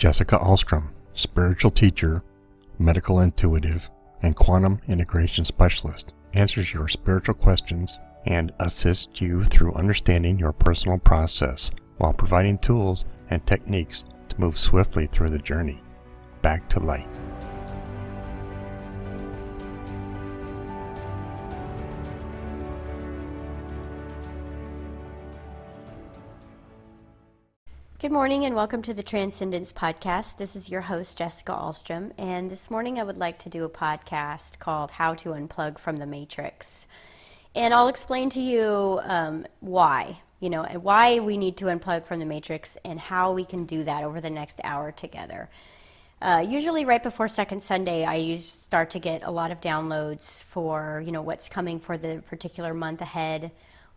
Jessica Alstrom, spiritual teacher, medical intuitive, and quantum integration specialist, answers your spiritual questions and assists you through understanding your personal process while providing tools and techniques to move swiftly through the journey back to light. Good morning and welcome to the Transcendence Podcast. This is your host, Jessica Alstrom, and this morning I would like to do a podcast called How to Unplug from the Matrix. And I'll explain to you why we need to unplug from the Matrix and how we can do that over the next hour together. Usually right before Second Sunday, I start to get a lot of downloads for, what's coming for the particular month ahead,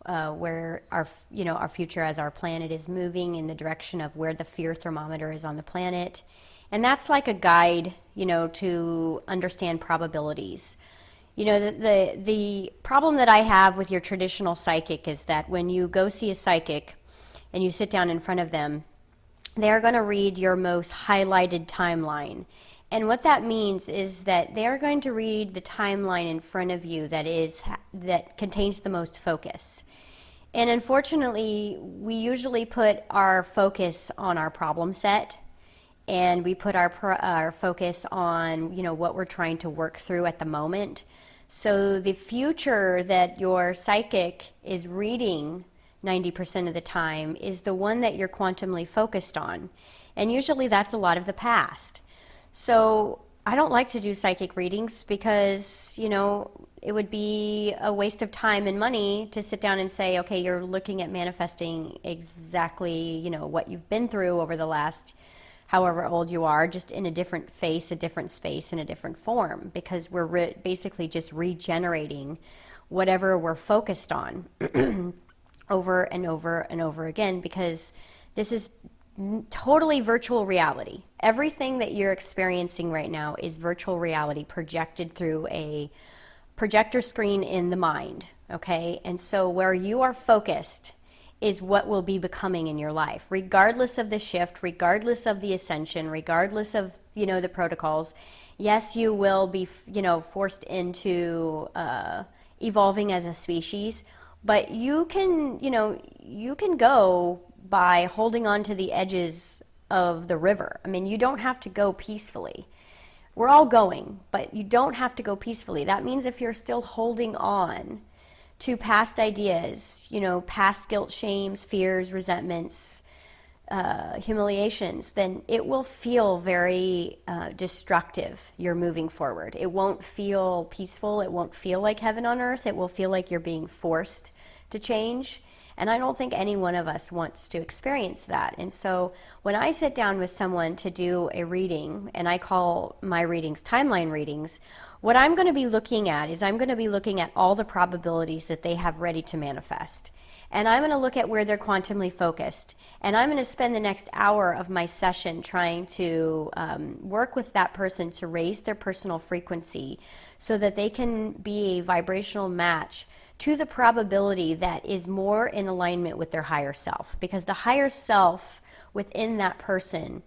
where our future as our planet is moving in the direction of where the fear thermometer is on the planet. And that's like a guide, to understand probabilities. The problem that I have with your traditional psychic is that when you go see a psychic and you sit down in front of them, they're going to read your most highlighted timeline. And what that means is that they're going to read the timeline in front of you that contains the most focus. And unfortunately, we usually put our focus on our problem set, and we put our focus on, what we're trying to work through at the moment. So the future that your psychic is reading 90% of the time is the one that you're quantumly focused on. And usually that's a lot of the past. So I don't like to do psychic readings because, it would be a waste of time and money to sit down and say, okay, you're looking at manifesting exactly, what you've been through over the last however old you are, just in a different face, a different space, in a different form, because we're basically just regenerating whatever we're focused on over and over and over again, because this is totally virtual reality. Everything that you're experiencing right now is virtual reality projected through a projector screen in the mind, okay? And so where you are focused is what will be becoming in your life, regardless of the shift, regardless of the ascension, regardless of, the protocols. Yes, you will be, forced into evolving as a species, but you can go by holding on to the edges of the river. I mean, you don't have to go peacefully. We're all going, but you don't have to go peacefully. That means if you're still holding on to past ideas, past guilt, shames, fears, resentments, humiliations, then it will feel very destructive. You're moving forward. It won't feel peaceful. It won't feel like heaven on earth. It will feel like you're being forced to change. And I don't think any one of us wants to experience that. And so when I sit down with someone to do a reading, and I call my readings timeline readings, what I'm going to be looking at is I'm going to be looking at all the probabilities that they have ready to manifest. And I'm going to look at where they're quantumly focused. And I'm going to spend the next hour of my session trying to work with that person to raise their personal frequency so that they can be a vibrational match to the probability that is more in alignment with their higher self. Because the higher self within that person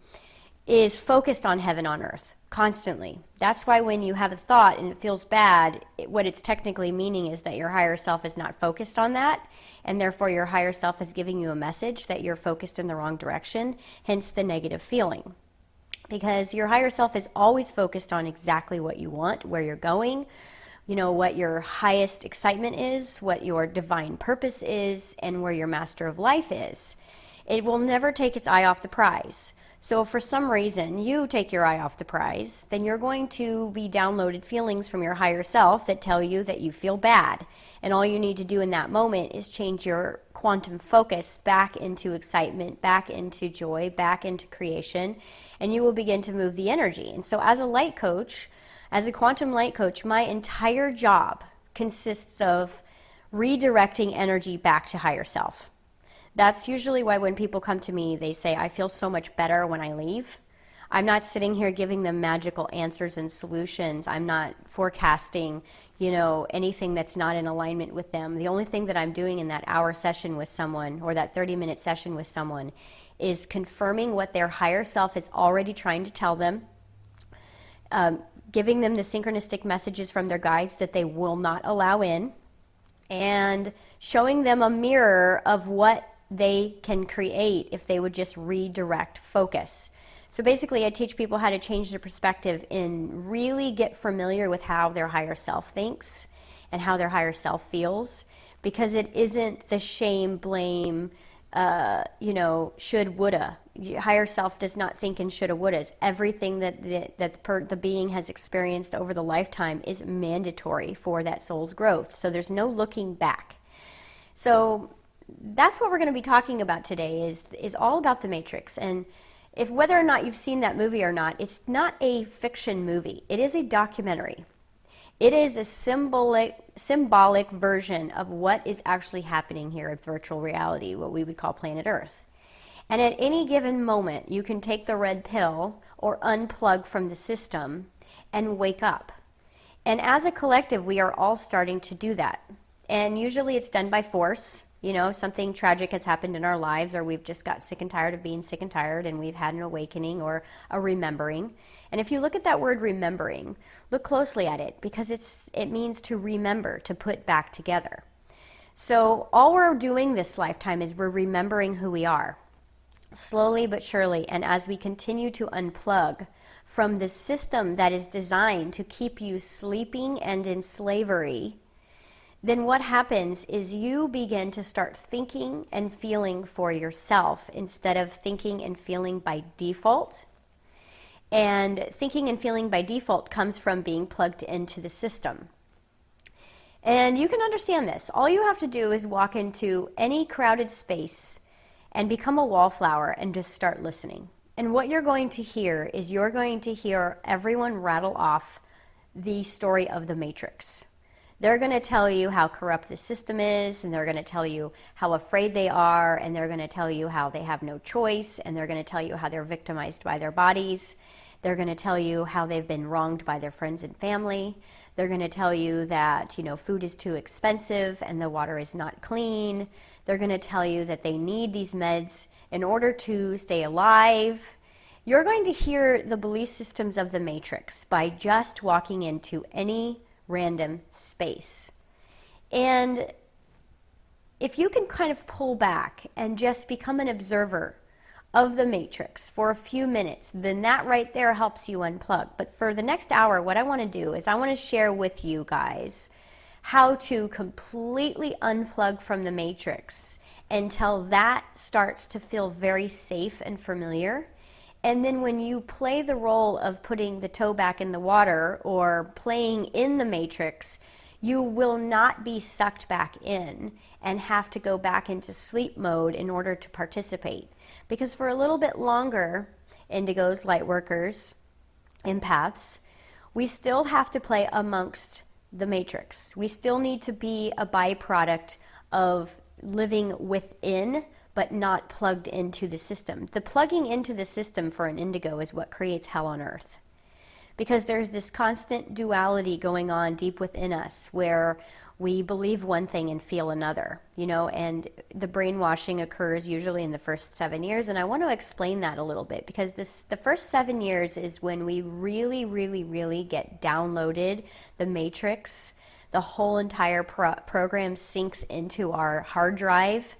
is focused on heaven on earth constantly. That's why when you have a thought and it feels bad, what it's technically meaning is that your higher self is not focused on that, and therefore your higher self is giving you a message that you're focused in the wrong direction, hence the negative feeling. Because your higher self is always focused on exactly what you want, where you're going, what your highest excitement is, what your divine purpose is, and where your master of life is. It will never take its eye off the prize. So if for some reason you take your eye off the prize, then you're going to be downloaded feelings from your higher self that tell you that you feel bad. And all you need to do in that moment is change your quantum focus back into excitement, back into joy, back into creation, and you will begin to move the energy. And so as a light coach, as a quantum light coach, my entire job consists of redirecting energy back to higher self. That's usually why when people come to me, they say, I feel so much better when I leave. I'm not sitting here giving them magical answers and solutions. I'm not forecasting, anything that's not in alignment with them. The only thing that I'm doing in that hour session with someone, or that 30-minute session with someone, is confirming what their higher self is already trying to tell them, giving them the synchronistic messages from their guides that they will not allow in, and showing them a mirror of what they can create if they would just redirect focus. So basically, I teach people how to change their perspective and really get familiar with how their higher self thinks and how their higher self feels, because it isn't the shame, blame, should, woulda. Higher self does not think in shoulda, wouldas. Everything that the being has experienced over the lifetime is mandatory for that soul's growth. So there's no looking back. So that's what we're going to be talking about today, is all about the Matrix. And if whether or not you've seen that movie or not, it's not a fiction movie. It is a documentary. It is a symbolic version of what is actually happening here at virtual reality, what we would call planet Earth. And at any given moment, you can take the red pill or unplug from the system and wake up. And as a collective, we are all starting to do that. And usually it's done by force. Something tragic has happened in our lives, or we've just got sick and tired of being sick and tired, and we've had an awakening or a remembering. And if you look at that word remembering, look closely at it, because it means to remember, to put back together. So all we're doing this lifetime is we're remembering who we are, slowly but surely. And as we continue to unplug from the system that is designed to keep you sleeping and in slavery, then what happens is you begin to start thinking and feeling for yourself instead of thinking and feeling by default. And thinking and feeling by default comes from being plugged into the system. And you can understand this. All you have to do is walk into any crowded space and become a wallflower and just start listening. And what you're going to hear is you're going to hear everyone rattle off the story of the Matrix. They're going to tell you how corrupt the system is, and they're going to tell you how afraid they are, and they're going to tell you how they have no choice, and they're going to tell you how they're victimized by their bodies. They're going to tell you how they've been wronged by their friends and family. They're going to tell you that, food is too expensive and the water is not clean. They're going to tell you that they need these meds in order to stay alive. You're going to hear the belief systems of the Matrix by just walking into any random space. And if you can kind of pull back and just become an observer of the Matrix for a few minutes, then that right there helps you unplug. But for the next hour, what I want to do is I want to share with you guys how to completely unplug from the Matrix until that starts to feel very safe and familiar. And then when you play the role of putting the toe back in the water or playing in the Matrix, you will not be sucked back in and have to go back into sleep mode in order to participate. Because for a little bit longer, indigos, light workers, empaths, we still have to play amongst the Matrix. We still need to be a byproduct of living within, but not plugged into the system. The plugging into the system for an indigo is what creates hell on earth. Because there's this constant duality going on deep within us where we believe one thing and feel another, and the brainwashing occurs usually in the first 7 years. And I want to explain that a little bit, because the first 7 years is when we really, really, really get downloaded the Matrix. The whole entire program sinks into our hard drive.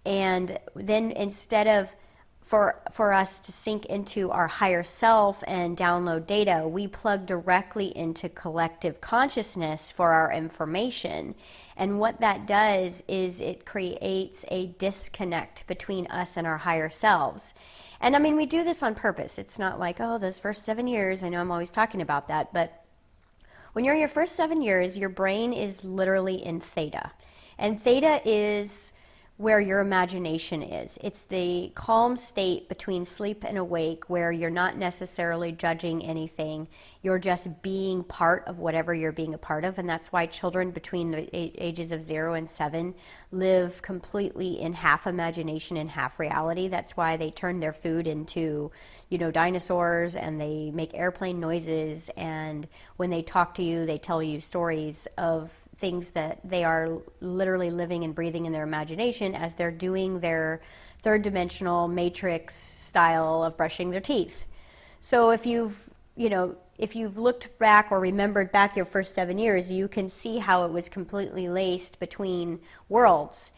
And then instead of for us to sink into our higher self and download data, we plug directly into collective consciousness for our information. And what that does is it creates a disconnect between us and our higher selves. And I mean, we do this on purpose. It's not like, those first 7 years, I know I'm always talking about that, but when you're in your first 7 years, your brain is literally in theta. And theta is where your imagination is. It's the calm state between sleep and awake where you're not necessarily judging anything. You're just being part of whatever you're being a part of. And that's why children between the ages of 0 and 7 live completely in half imagination and half reality. That's why they turn their food into, dinosaurs, and they make airplane noises. And when they talk to you, they tell you stories of things that they are literally living and breathing in their imagination as they're doing their third dimensional matrix style of brushing their teeth. So if you've looked back or remembered back your first 7 years, you can see how it was completely laced between worlds.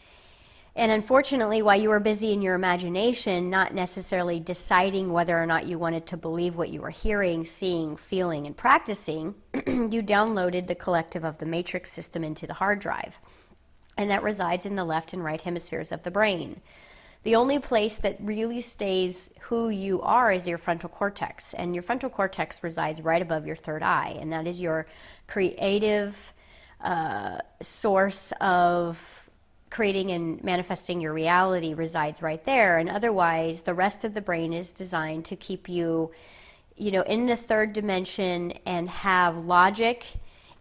And unfortunately, while you were busy in your imagination, not necessarily deciding whether or not you wanted to believe what you were hearing, seeing, feeling, and practicing, you downloaded the collective of the matrix system into the hard drive. And that resides in the left and right hemispheres of the brain. The only place that really stays who you are is your frontal cortex. And your frontal cortex resides right above your third eye. And that is your creative source of creating and manifesting your reality resides right there. And otherwise, the rest of the brain is designed to keep you, in the third dimension and have logic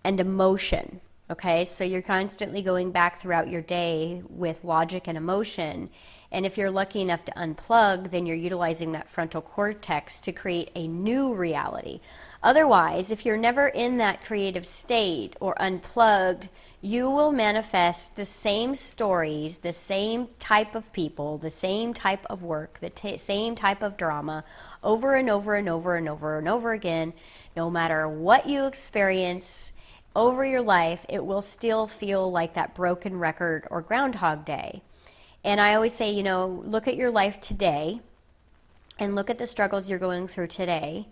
and emotion. Okay, so you're constantly going back throughout your day with logic and emotion. And if you're lucky enough to unplug, then you're utilizing that frontal cortex to create a new reality. Otherwise, if you're never in that creative state or unplugged, you will manifest the same stories, the same type of people, the same type of work, the same type of drama over and over and over and over and over again. No matter what you experience over your life, it will still feel like that broken record or Groundhog Day. And I always say, look at your life today and look at the struggles you're going through today.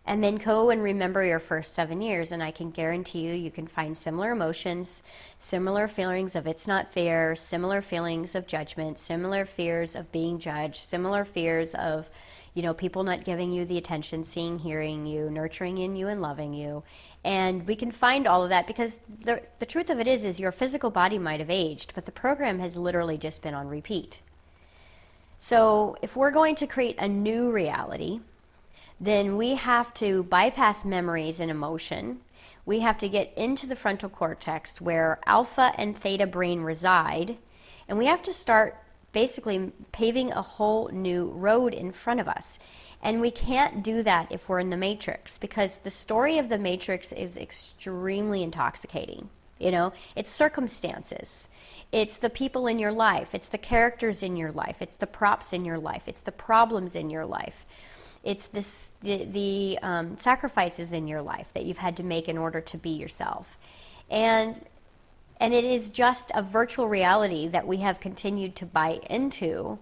And then go and remember your first 7 years, and I can guarantee you can find similar emotions, similar feelings of it's not fair, similar feelings of judgment, similar fears of being judged, similar fears of, people not giving you the attention, seeing, hearing you, nurturing in you, and loving you. And we can find all of that because the truth of it is your physical body might have aged, but the program has literally just been on repeat. So if we're going to create a new reality, then we have to bypass memories and emotion. We have to get into the frontal cortex where alpha and theta brain reside, and we have to start basically paving a whole new road in front of us. And we can't do that if we're in the matrix, because the story of the matrix is extremely intoxicating. It's circumstances. It's the people in your life. It's the characters in your life. It's the props in your life. It's the problems in your life. It's the sacrifices in your life that you've had to make in order to be yourself. And it is just a virtual reality that we have continued to buy into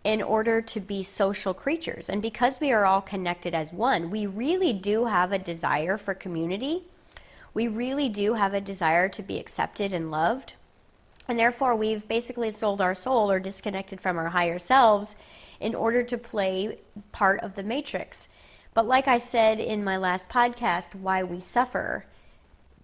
in order to be social creatures. And because we are all connected as one, we really do have a desire for community. We really do have a desire to be accepted and loved. And therefore, we've basically sold our soul or disconnected from our higher selves in order to play part of the matrix. But like I said in my last podcast, why we suffer,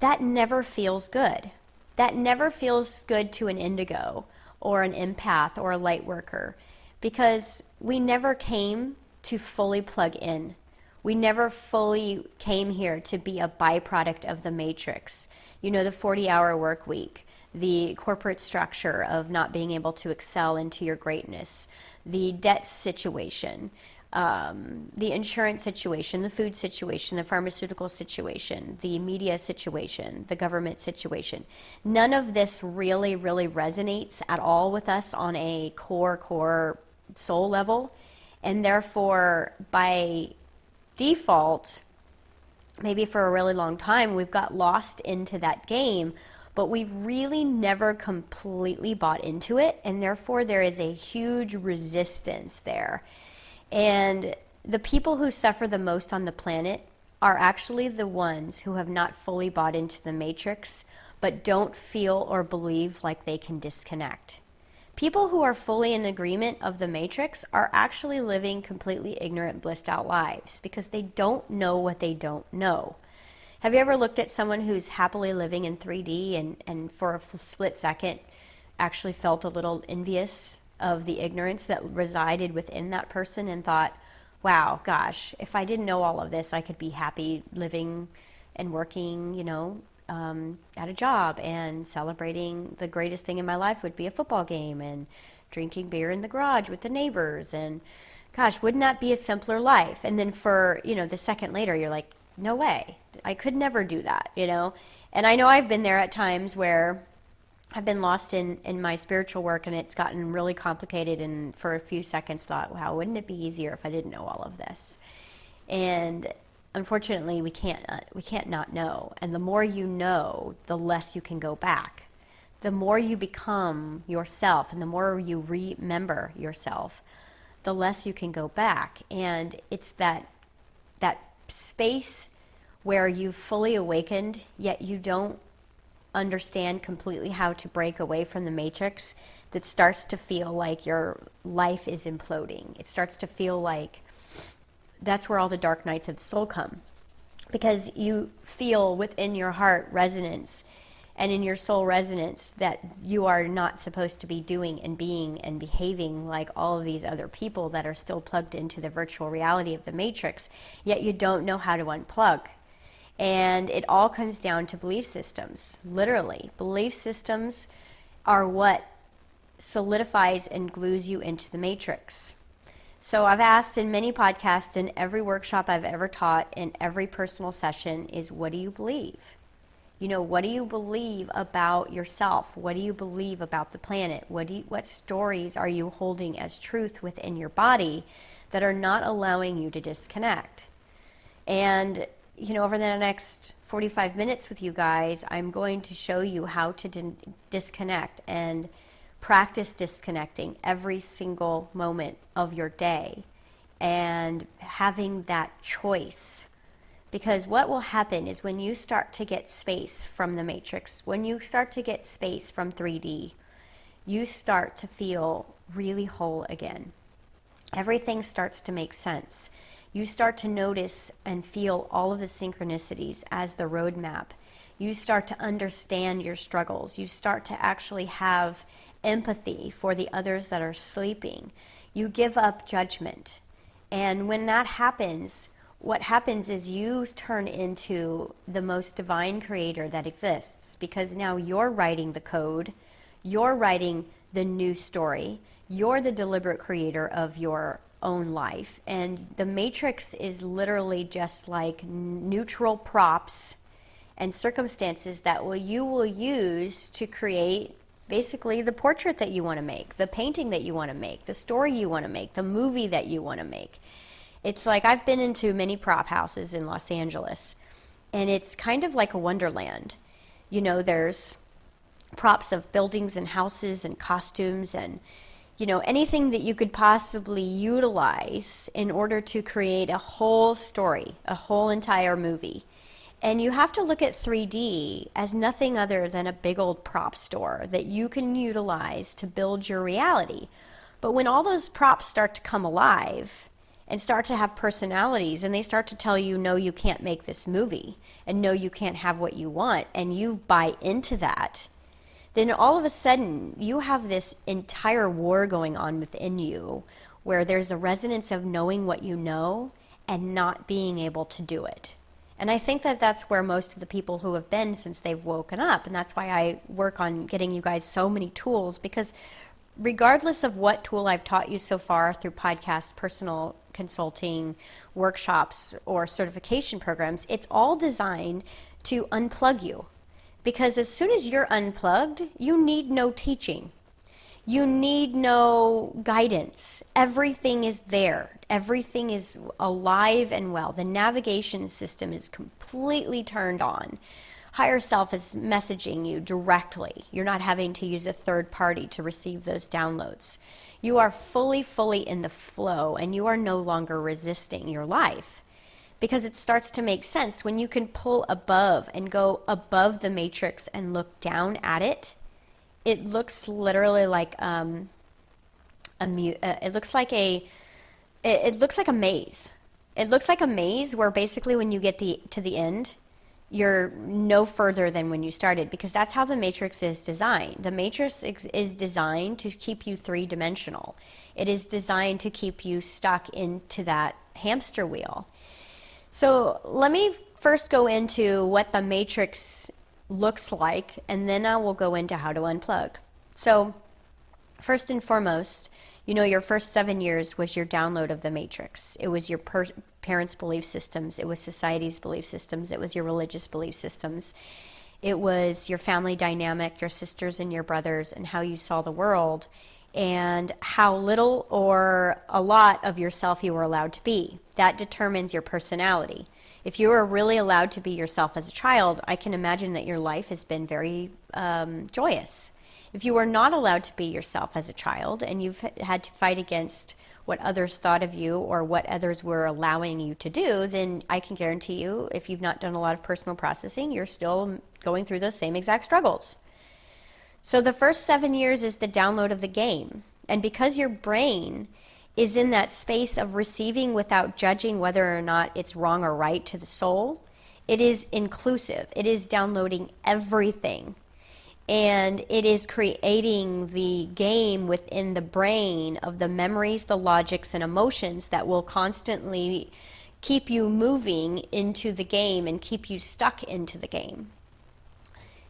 that never feels good. That never feels good to an indigo or an empath or a light worker, because we never came to fully plug in. We never fully came here to be a byproduct of the matrix. The 40-hour work week, the corporate structure of not being able to excel into your greatness, the debt situation, the insurance situation, the food situation, the pharmaceutical situation, the media situation, the government situation. None of this really, really resonates at all with us on a core soul level. And therefore, by default, maybe for a really long time, we've got lost into that game, but we've really never completely bought into it, and therefore there is a huge resistance there. And the people who suffer the most on the planet are actually the ones who have not fully bought into the matrix, but don't feel or believe like they can disconnect. People who are fully in agreement of the matrix are actually living completely ignorant, blissed out lives because they don't know what they don't know. Have you ever looked at someone who's happily living in 3D and for a split second actually felt a little envious of the ignorance that resided within that person and thought, wow, gosh, if I didn't know all of this, I could be happy living and working, at a job and celebrating the greatest thing in my life would be a football game and drinking beer in the garage with the neighbors. And gosh, wouldn't that be a simpler life? And then for, the second later, you're like, no way, I could never do that, And I know I've been there at times where I've been lost in my spiritual work and it's gotten really complicated, and for a few seconds thought, wow, wouldn't it be easier if I didn't know all of this? And unfortunately, we can't not know. And the more you know, the less you can go back. The more you become yourself and the more you remember yourself, the less you can go back. And it's that space where you've fully awakened, yet you don't understand completely how to break away from the matrix, that starts to feel like your life is imploding. It starts to feel like that's where all the dark nights of the soul come, because you feel within your heart resonance and in your soul resonance that you are not supposed to be doing and being and behaving like all of these other people that are still plugged into the virtual reality of the matrix, yet you don't know how to unplug. And it all comes down to belief systems. Literally, belief systems are what solidifies and glues you into the matrix. So I've asked in many podcasts, in every workshop I've ever taught, in every personal session, is what do you believe? What do you believe about yourself? What do you believe about the planet? What stories are you holding as truth within your body that are not allowing you to disconnect? And over the next 45 minutes with you guys, I'm going to show you how to disconnect and practice disconnecting every single moment of your day and having that choice. Because what will happen is when you start to get space from the matrix, when you start to get space from 3D, you start to feel really whole again. Everything starts to make sense. You start to notice and feel all of the synchronicities as the roadmap. You start to understand your struggles. You start to actually have empathy for the others that are sleeping. You give up judgment. And when that happens, what happens is you turn into the most divine creator that exists, because now you're writing the code, you're writing the new story, you're the deliberate creator of your own life. And the matrix is literally just like neutral props and circumstances that you will use to create basically the portrait that you want to make, the painting that you want to make, the story you want to make, the movie that you want to make. It's like, I've been into many prop houses in Los Angeles, and it's kind of like a wonderland. There's props of buildings and houses and costumes and anything that you could possibly utilize in order to create a whole story, a whole entire movie. And you have to look at 3D as nothing other than a big old prop store that you can utilize to build your reality. But when all those props start to come alive and start to have personalities, and they start to tell you, no, you can't make this movie, and no, you can't have what you want, and you buy into that, then all of a sudden you have this entire war going on within you where there's a resonance of knowing what you know and not being able to do it. And I think that that's where most of the people who have been since they've woken up, and that's why I work on getting you guys so many tools, because regardless of what tool I've taught you so far through podcasts, personal consulting, workshops, or certification programs, it's all designed to unplug you. Because as soon as you're unplugged, you need no teaching. You need no guidance. Everything is there. Everything is alive and well. The navigation system is completely turned on. Higher self is messaging you directly. You're not having to use a third party to receive those downloads. You are fully in the flow, and you are no longer resisting your life. Because it starts to make sense when you can pull above and go above the matrix and look down at it. It looks literally like it looks like a maze. It looks like a maze where basically when you get to the end, you're no further than when you started, because that's how the matrix is designed. The matrix is designed to keep you three-dimensional. It is designed to keep you stuck into that hamster wheel. So let me first go into what the matrix looks like, and then I will go into how to unplug. So first and foremost, your first 7 years was your download of the matrix. It was your parents' belief systems. It was society's belief systems. It was your religious belief systems. It was your family dynamic, your sisters and your brothers, and how you saw the world, and how little or a lot of yourself you were allowed to be. That determines your personality. If you were really allowed to be yourself as a child, I can imagine that your life has been very joyous. If you were not allowed to be yourself as a child, and you've had to fight against what others thought of you or what others were allowing you to do, then I can guarantee you, if you've not done a lot of personal processing, you're still going through those same exact struggles. So the first 7 years is the download of the game. And because your brain is in that space of receiving without judging whether or not it's wrong or right to the soul, it is inclusive. It is downloading everything. And it is creating the game within the brain of the memories, the logics, and emotions that will constantly keep you moving into the game and keep you stuck into the game.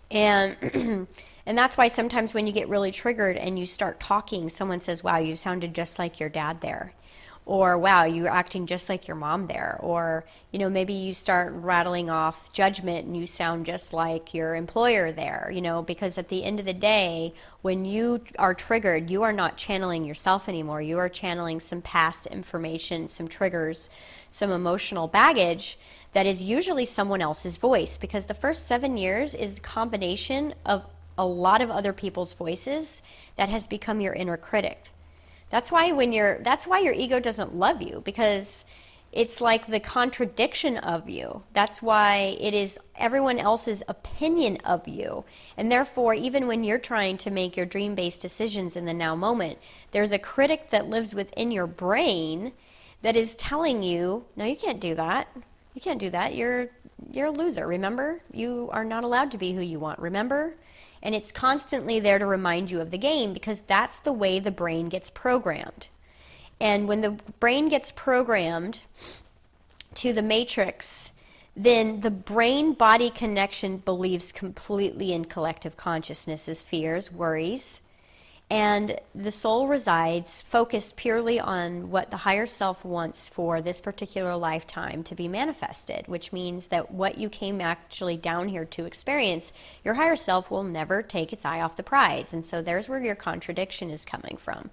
And and that's why sometimes when you get really triggered and you start talking, someone says, wow, you sounded just like your dad there. Or, wow, you're acting just like your mom there. Or, maybe you start rattling off judgment and you sound just like your employer there, because at the end of the day, when you are triggered, you are not channeling yourself anymore. You are channeling some past information, some triggers, some emotional baggage that is usually someone else's voice, because the first 7 years is a combination of a lot of other people's voices that has become your inner critic. That's why your ego doesn't love you, because it's like the contradiction of you. That's why it is everyone else's opinion of you. And therefore, even when you're trying to make your dream-based decisions in the now moment, there's a critic that lives within your brain that is telling you, no, you can't do that. You can't do that. You're a loser, remember? You are not allowed to be who you want, remember? And it's constantly there to remind you of the game, because that's the way the brain gets programmed. And when the brain gets programmed to the matrix, then the brain-body connection believes completely in collective consciousness's fears, worries, and the soul resides focused purely on what the higher self wants for this particular lifetime to be manifested, which means that what you came actually down here to experience, your higher self will never take its eye off the prize. And so there's where your contradiction is coming from.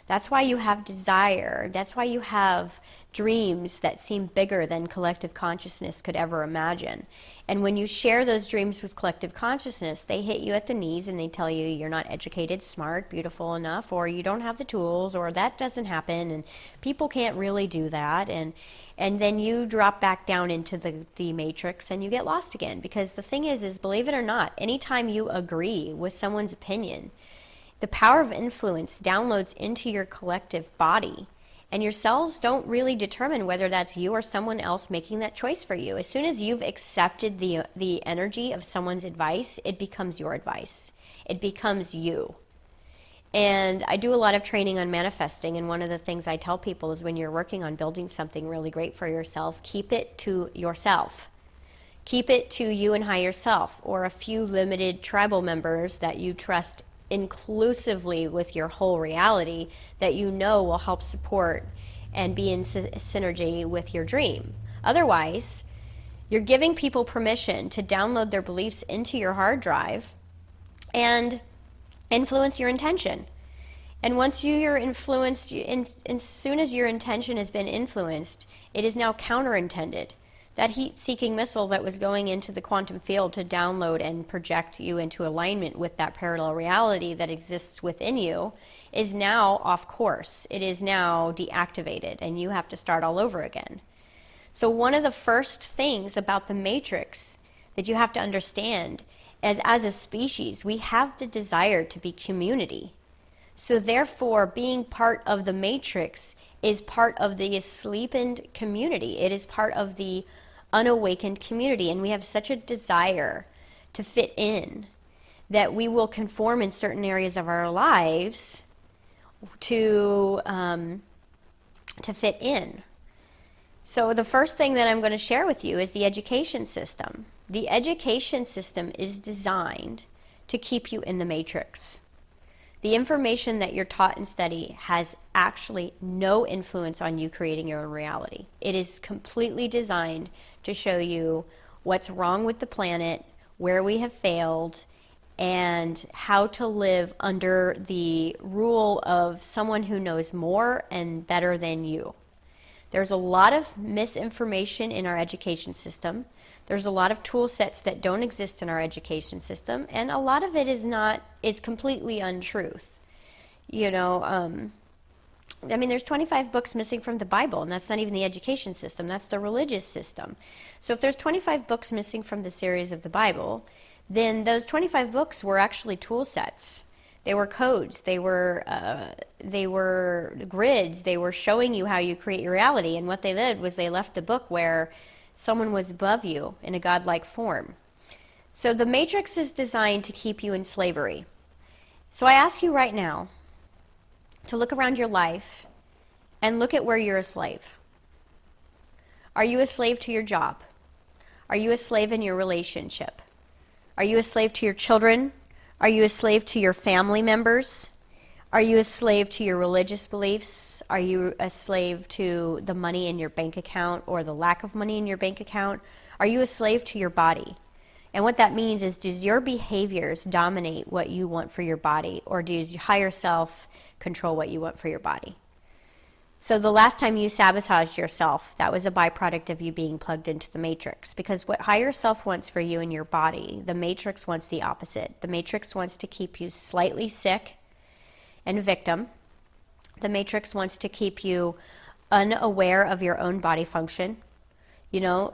That's why you have desire. That's why you have dreams that seem bigger than collective consciousness could ever imagine. And when you share those dreams with collective consciousness, they hit you at the knees and they tell you you're not educated, smart, beautiful enough, or you don't have the tools, or that doesn't happen, and people can't really do that. And then you drop back down into the matrix and you get lost again. Because the thing is believe it or not, anytime you agree with someone's opinion, the power of influence downloads into your collective body, and your cells don't really determine whether that's you or someone else making that choice for you. As soon as you've accepted the energy of someone's advice, it becomes your advice. It becomes you. And I do a lot of training on manifesting, and one of the things I tell people is when you're working on building something really great for yourself, keep it to yourself. Keep it to you and higher self, or a few limited tribal members that you trust inclusively with your whole reality, that you know will help support and be in synergy with your dream. Otherwise, you're giving people permission to download their beliefs into your hard drive and influence your intention. And once you're influenced, as soon as your intention has been influenced, it is now counter-intended. That heat-seeking missile that was going into the quantum field to download and project you into alignment with that parallel reality that exists within you is now off course. It is now deactivated, and you have to start all over again. So one of the first things about the matrix that you have to understand is, as a species, we have the desire to be community. So therefore, being part of the matrix is part of the sleeping community. It is part of the unawakened community, and we have such a desire to fit in that we will conform in certain areas of our lives to fit in. So the first thing that I'm going to share with you is the education system. The education system is designed to keep you in the matrix. The information that you're taught and study has actually no influence on you creating your own reality. It is completely designed to show you what's wrong with the planet, where we have failed, and how to live under the rule of someone who knows more and better than you. There's a lot of misinformation in our education system. There's a lot of tool sets that don't exist in our education system, and a lot of it is completely untruth. There's 25 books missing from the Bible, and that's not even the education system, that's the religious system. So if there's 25 books missing from the series of the Bible, then those 25 books were actually tool sets. They were codes, they were grids, they were showing you how you create your reality, and what they did was they left a book where someone was above you in a godlike form. So the matrix is designed to keep you in slavery. So I ask you right now to look around your life and look at where you're a slave. Are you a slave to your job? Are you a slave in your relationship? Are you a slave to your children? Are you a slave to your family members? Are you a slave to your religious beliefs? Are you a slave to the money in your bank account or the lack of money in your bank account? Are you a slave to your body? And what that means is, does your behaviors dominate what you want for your body, or does your higher self control what you want for your body? So the last time you sabotaged yourself, that was a byproduct of you being plugged into the matrix. Because what higher self wants for you in your body, the matrix wants the opposite. The matrix wants to keep you slightly sick and victim. The matrix wants to keep you unaware of your own body function. We don't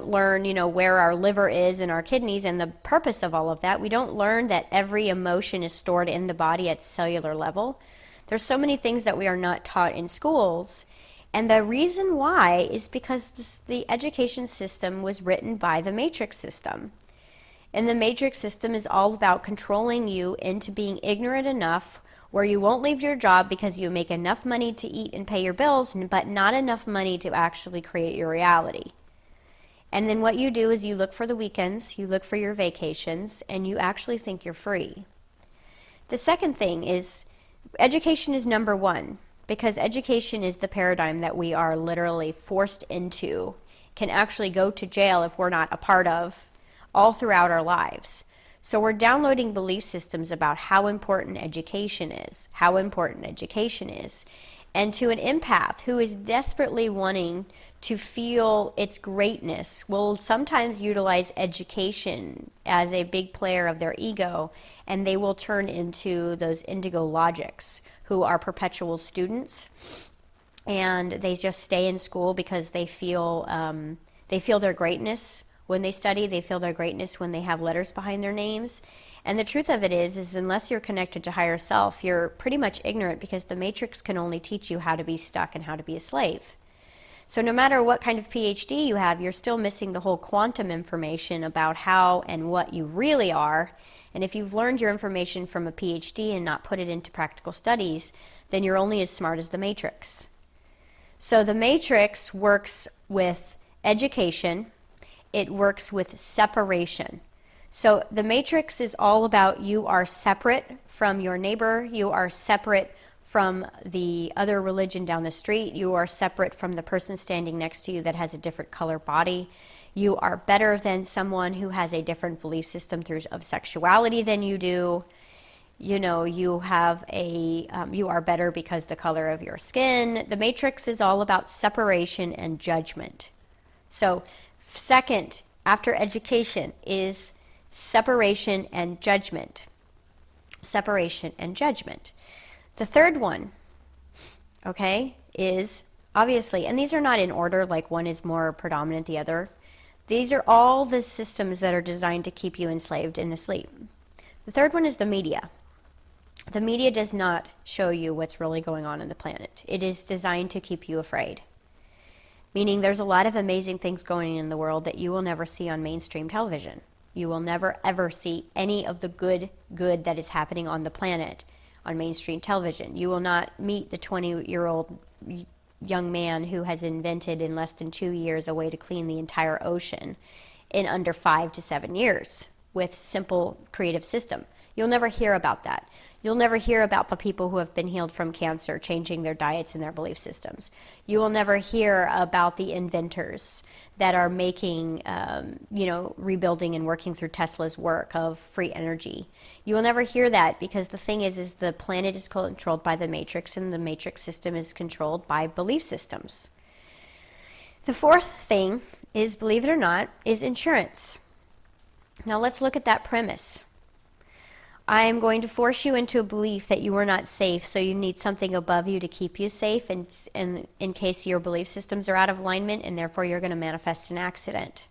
learn, where our liver is and our kidneys and the purpose of all of that. We don't learn that every emotion is stored in the body at cellular level. There's so many things that we are not taught in schools. And the reason why is because the education system was written by the matrix system. And the matrix system is all about controlling you into being ignorant enough where you won't leave your job because you make enough money to eat and pay your bills, but not enough money to actually create your reality. And then what you do is you look for the weekends, you look for your vacations, and you actually think you're free. The second thing is education is number one, because education is the paradigm that we are literally forced into, can actually go to jail if we're not a part of, all throughout our lives. So we're downloading belief systems about how important education is, And to an empath who is desperately wanting to feel its greatness will sometimes utilize education as a big player of their ego, and they will turn into those indigo logics who are perpetual students, and they just stay in school because they feel their greatness when they study. They feel their greatness when they have letters behind their names. And the truth of it is unless you're connected to higher self, you're pretty much ignorant, because the matrix can only teach you how to be stuck and how to be a slave. So no matter what kind of PhD you have, you're still missing the whole quantum information about how and what you really are. And if you've learned your information from a PhD and not put it into practical studies, then you're only as smart as the matrix. So the matrix works with education. It works with separation. So the matrix is all about you are separate from your neighbor, you are separate from the other religion down the street, you are separate from the person standing next to you that has a different color body, you are better than someone who has a different belief system of sexuality than you do. You are better because the color of your skin. The matrix is all about separation and judgment. So second, after education, is separation and judgment. Separation and judgment. The third one, is obviously, and these are not in order, like one is more predominant than the other. These are all the systems that are designed to keep you enslaved and asleep. The third one is the media. The media does not show you what's really going on the planet. It is designed to keep you afraid. meaning there's a lot of amazing things going in the world that you will never see on mainstream television. You will never ever see any of the good that is happening on the planet on mainstream television. You will not meet the 20-year-old young man who has invented in less than 2 years a way to clean the entire ocean in under 5 to 7 years with simple creative system. You'll never hear about that. You'll never hear about the people who have been healed from cancer changing their diets and their belief systems. You will never hear about the inventors that are making, rebuilding and working through Tesla's work of free energy. You will never hear that because the thing is the planet is controlled by the matrix, and the matrix system is controlled by belief systems. The fourth thing is, believe it or not, is insurance. Now let's look at that premise. I am going to force you into a belief that you are not safe, so you need something above you to keep you safe, and in case your belief systems are out of alignment, and therefore you're going to manifest an accident.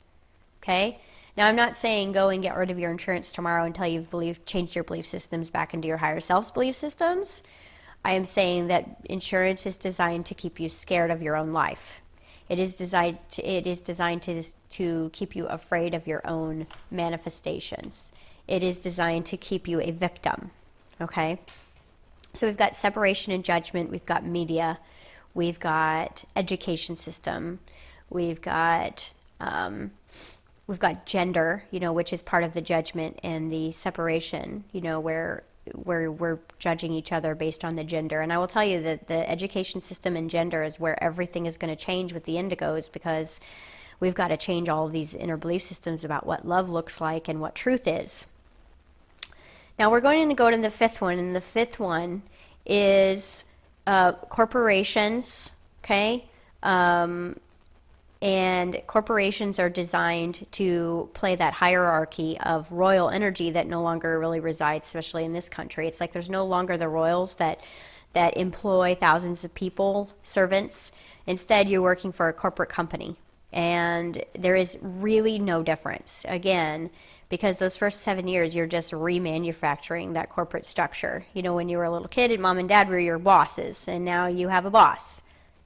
Okay? Now, I'm not saying go and get rid of your insurance tomorrow until you've changed your belief systems back into your higher self's belief systems. I am saying that insurance is designed to keep you scared of your own life. It is designed to keep you afraid of your own manifestations. It is designed to keep you a victim, okay? So we've got separation and judgment, we've got media, we've got education system, we've got gender, which is part of the judgment and the separation, where we're judging each other based on the gender. And I will tell you that the education system and gender is where everything is going to change with the indigos, because we've got to change all of these inner belief systems about what love looks like and what truth is. Now we're going to go to the fifth one, and the fifth one is corporations, okay? And corporations are designed to play that hierarchy of royal energy that no longer really resides, especially in this country. It's like there's no longer the royals that employ thousands of people, servants. Instead, you're working for a corporate company. And there is really no difference. Again, because those first 7 years, you're just remanufacturing that corporate structure. When you were a little kid and mom and dad were your bosses, and now you have a boss.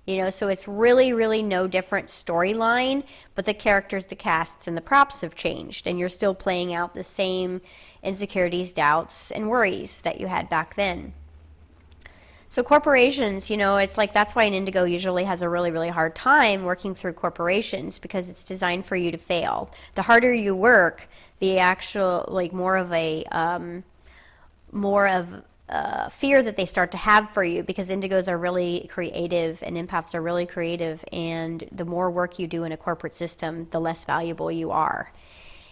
So it's really, really no different storyline, but the characters, the casts, and the props have changed, and you're still playing out the same insecurities, doubts, and worries that you had back then. So corporations, it's like that's why an indigo usually has a really, really hard time working through corporations, because it's designed for you to fail. The harder you work, the actual, more of fear that they start to have for you, because indigos are really creative and empaths are really creative, and the more work you do in a corporate system, the less valuable you are.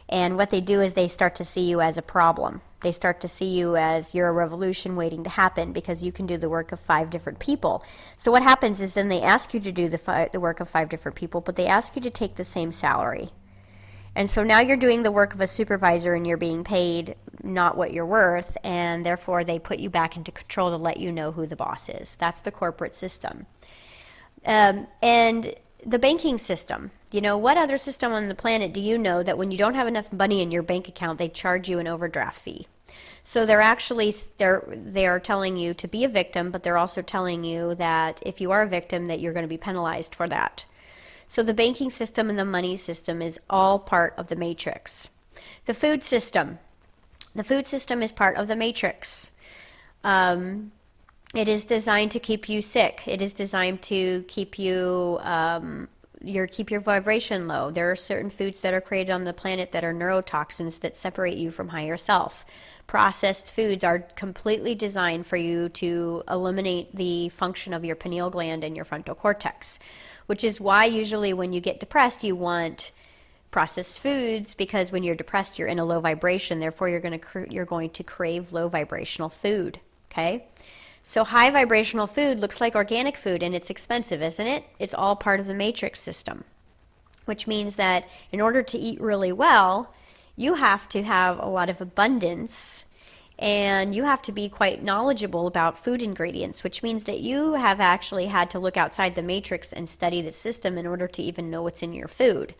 And what they do is they start to see you as a problem. They start to see you as you're a revolution waiting to happen, because you can do the work of 5 different people. So what happens is then they ask you to do the work of 5 different people, but they ask you to take the same salary. And so now you're doing the work of a supervisor, and you're being paid not what you're worth, and therefore they put you back into control to let you know who the boss is. That's the corporate system. And the banking system. What other system on the planet do you know that when you don't have enough money in your bank account, they charge you an overdraft fee? So they are telling you to be a victim, but they're also telling you that if you are a victim, that you're going to be penalized for that. So the banking system and the money system is all part of the matrix. The food system. The food system is part of the matrix. It is designed to keep you sick. It is designed to keep you keep your vibration low. There are certain foods that are created on the planet that are neurotoxins that separate you from higher self. Processed foods are completely designed for you to eliminate the function of your pineal gland and your frontal cortex, which is why usually when you get depressed, you want processed foods, because when you're depressed, you're in a low vibration. Therefore, you're going to crave low vibrational food. Okay. So high vibrational food looks like organic food, and it's expensive, isn't it? It's all part of the matrix system, which means that in order to eat really well, you have to have a lot of abundance, and you have to be quite knowledgeable about food ingredients, which means that you have actually had to look outside the matrix and study the system in order to even know what's in your food.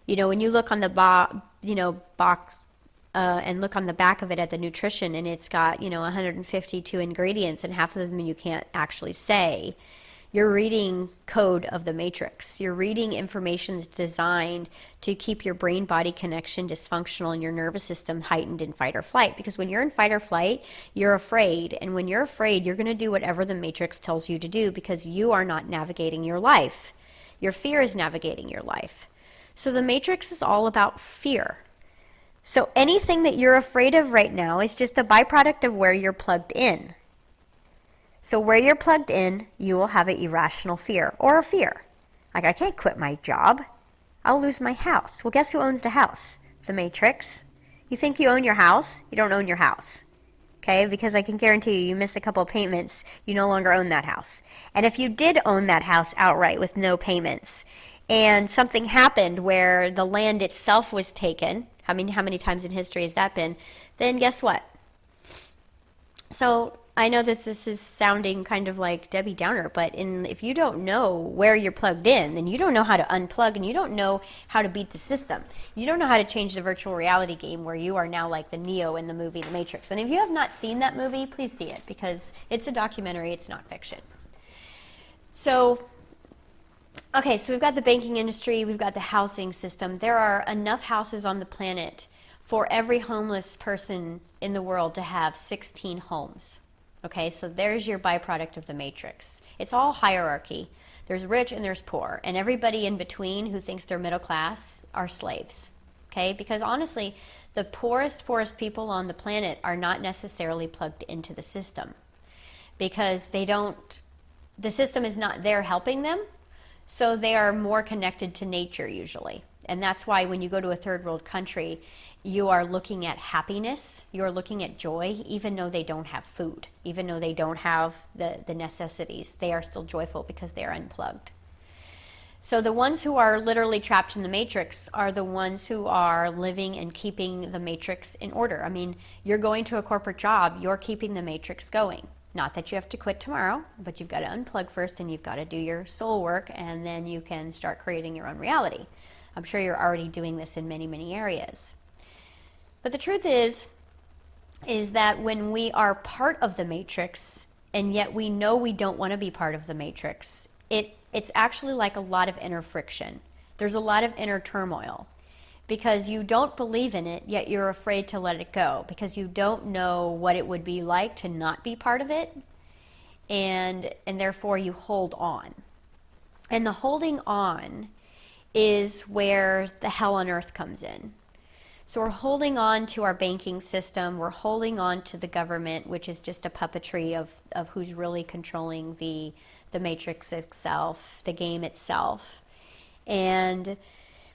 When you look on the box and look on the back of it at the nutrition, and it's got 152 ingredients, and half of them you can't actually say. You're reading code of the matrix. You're reading information that's designed to keep your brain-body connection dysfunctional and your nervous system heightened in fight or flight. Because when you're in fight or flight, you're afraid. And when you're afraid, you're going to do whatever the matrix tells you to do because you are not navigating your life. Your fear is navigating your life. So the matrix is all about fear. So anything that you're afraid of right now is just a byproduct of where you're plugged in. So where you're plugged in, you will have an irrational fear or a fear. Like, I can't quit my job. I'll lose my house. Well, guess who owns the house? The matrix. You think you own your house? You don't own your house. Okay? Because I can guarantee you, you miss a couple of payments, you no longer own that house. And if you did own that house outright with no payments, and something happened where the land itself was taken, how many times in history has that been? Then guess what? So I know that this is sounding kind of like Debbie Downer, but if you don't know where you're plugged in, then you don't know how to unplug, and you don't know how to beat the system. You don't know how to change the virtual reality game where you are now like the Neo in the movie The Matrix. And if you have not seen that movie, please see it, because it's a documentary, it's not fiction. So, okay, so we've got the banking industry, we've got the housing system. There are enough houses on the planet for every homeless person in the world to have 16 homes. Okay, so there's your byproduct of the matrix. It's all hierarchy. There's rich and there's poor, and everybody in between who thinks they're middle class are slaves. Okay, because honestly, the poorest people on the planet are not necessarily plugged into the system, because the system is not there helping them, so they are more connected to nature usually. And that's why when you go to a third world country, you are looking at happiness, you're looking at joy, even though they don't have food, even though they don't have the necessities. They are still joyful because they are unplugged. So the ones who are literally trapped in the matrix are the ones who are living and keeping the matrix in order. I mean, you're going to a corporate job, you're keeping the matrix going. Not that you have to quit tomorrow, but you've got to unplug first, and you've got to do your soul work, and then you can start creating your own reality. I'm sure you're already doing this in many, many areas. But the truth is that when we are part of the matrix, and yet we know we don't want to be part of the matrix, it's actually like a lot of inner friction. There's a lot of inner turmoil, because you don't believe in it, yet you're afraid to let it go, because you don't know what it would be like to not be part of it, and therefore you hold on. And the holding on is where the hell on earth comes in. So we're holding on to our banking system, we're holding on to the government, which is just a puppetry of who's really controlling the matrix itself, the game itself. And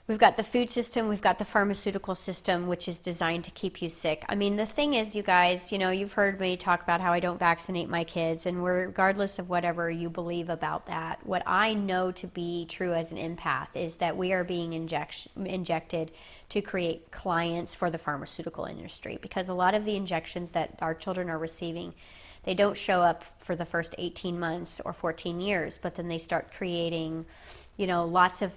we've got the food system, we've got the pharmaceutical system, which is designed to keep you sick. I mean, the thing is, you guys, you've heard me talk about how I don't vaccinate my kids, and regardless of whatever you believe about that, what I know to be true as an empath is that we are being injected to create clients for the pharmaceutical industry, because a lot of the injections that our children are receiving, they don't show up for the first 18 months or 14 years, but then they start creating, lots of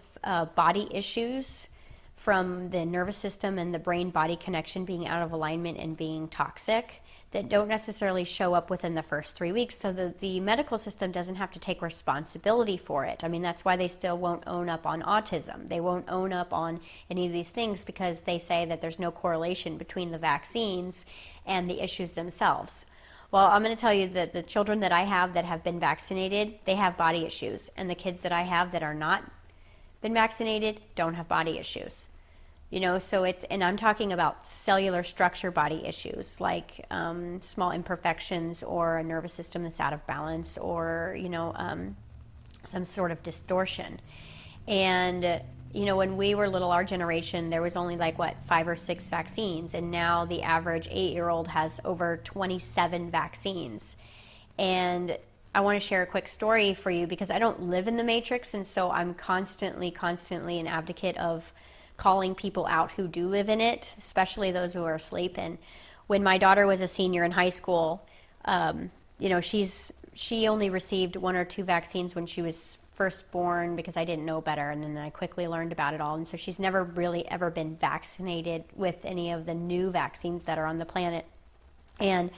body issues from the nervous system and the brain-body connection being out of alignment and being toxic that don't necessarily show up within the first 3 weeks. So the medical system doesn't have to take responsibility for it. I mean, that's why they still won't own up on autism. They won't own up on any of these things, because they say that there's no correlation between the vaccines and the issues themselves. Well, I'm going to tell you that the children that I have that have been vaccinated, they have body issues. And the kids that I have that are not been vaccinated don't have body issues. So and I'm talking about cellular structure body issues, like small imperfections or a nervous system that's out of balance, or, some sort of distortion. And when we were little, our generation, there was only 5 or 6 vaccines, and now the average 8-year-old has over 27 vaccines. And I want to share a quick story for you, because I don't live in the matrix, and so I'm constantly an advocate of calling people out who do live in it, especially those who are asleep. And when my daughter was a senior in high school, she only received 1 or 2 vaccines when she was first born, because I didn't know better, and then I quickly learned about it all. And so she's never really ever been vaccinated with any of the new vaccines that are on the planet. And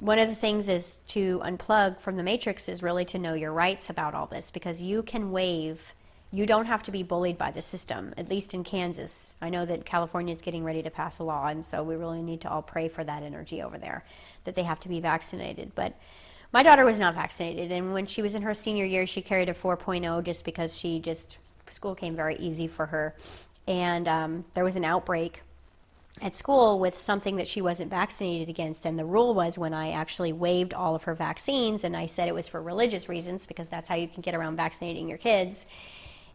one of the things is to unplug from the matrix is really to know your rights about all this, because you can waive. You don't have to be bullied by the system, at least in Kansas. I know that California is getting ready to pass a law, and so we really need to all pray for that energy over there, that they have to be vaccinated. But my daughter was not vaccinated, and when she was in her senior year, she carried a 4.0 just because school came very easy for her. And there was an outbreak at school with something that she wasn't vaccinated against, and the rule was, when I actually waived all of her vaccines, and I said it was for religious reasons, because that's how you can get around vaccinating your kids,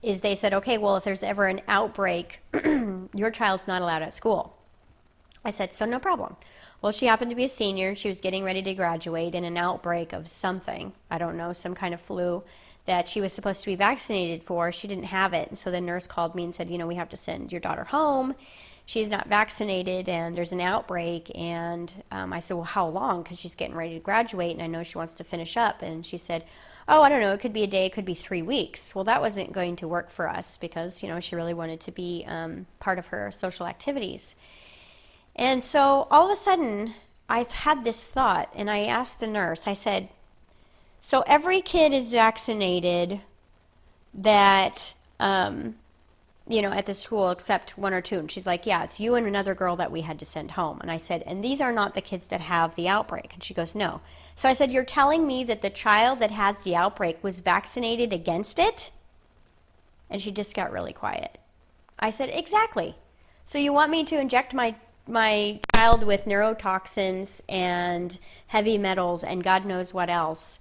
is they said, okay, well, if there's ever an outbreak, your child's not allowed at school. I said, so no problem. Well, she happened to be a senior, and she was getting ready to graduate, and an outbreak of something, I don't know, some kind of flu that she was supposed to be vaccinated for, she didn't have it. And so the nurse called me and said, we have to send your daughter home. She's not vaccinated, and there's an outbreak. And I said, well, how long? Because she's getting ready to graduate, and I know she wants to finish up. And she said, oh, I don't know, it could be a day, it could be 3 weeks. Well, that wasn't going to work for us, because, she really wanted to be part of her social activities. And so all of a sudden, I had this thought, and I asked the nurse, I said, so every kid is vaccinated that, at the school except 1 or 2. And she's like, yeah, it's you and another girl that we had to send home. And I said, and these are not the kids that have the outbreak. And she goes, no. So I said, you're telling me that the child that had the outbreak was vaccinated against it? And she just got really quiet. I said, exactly. So you want me to inject my child with neurotoxins and heavy metals and God knows what else,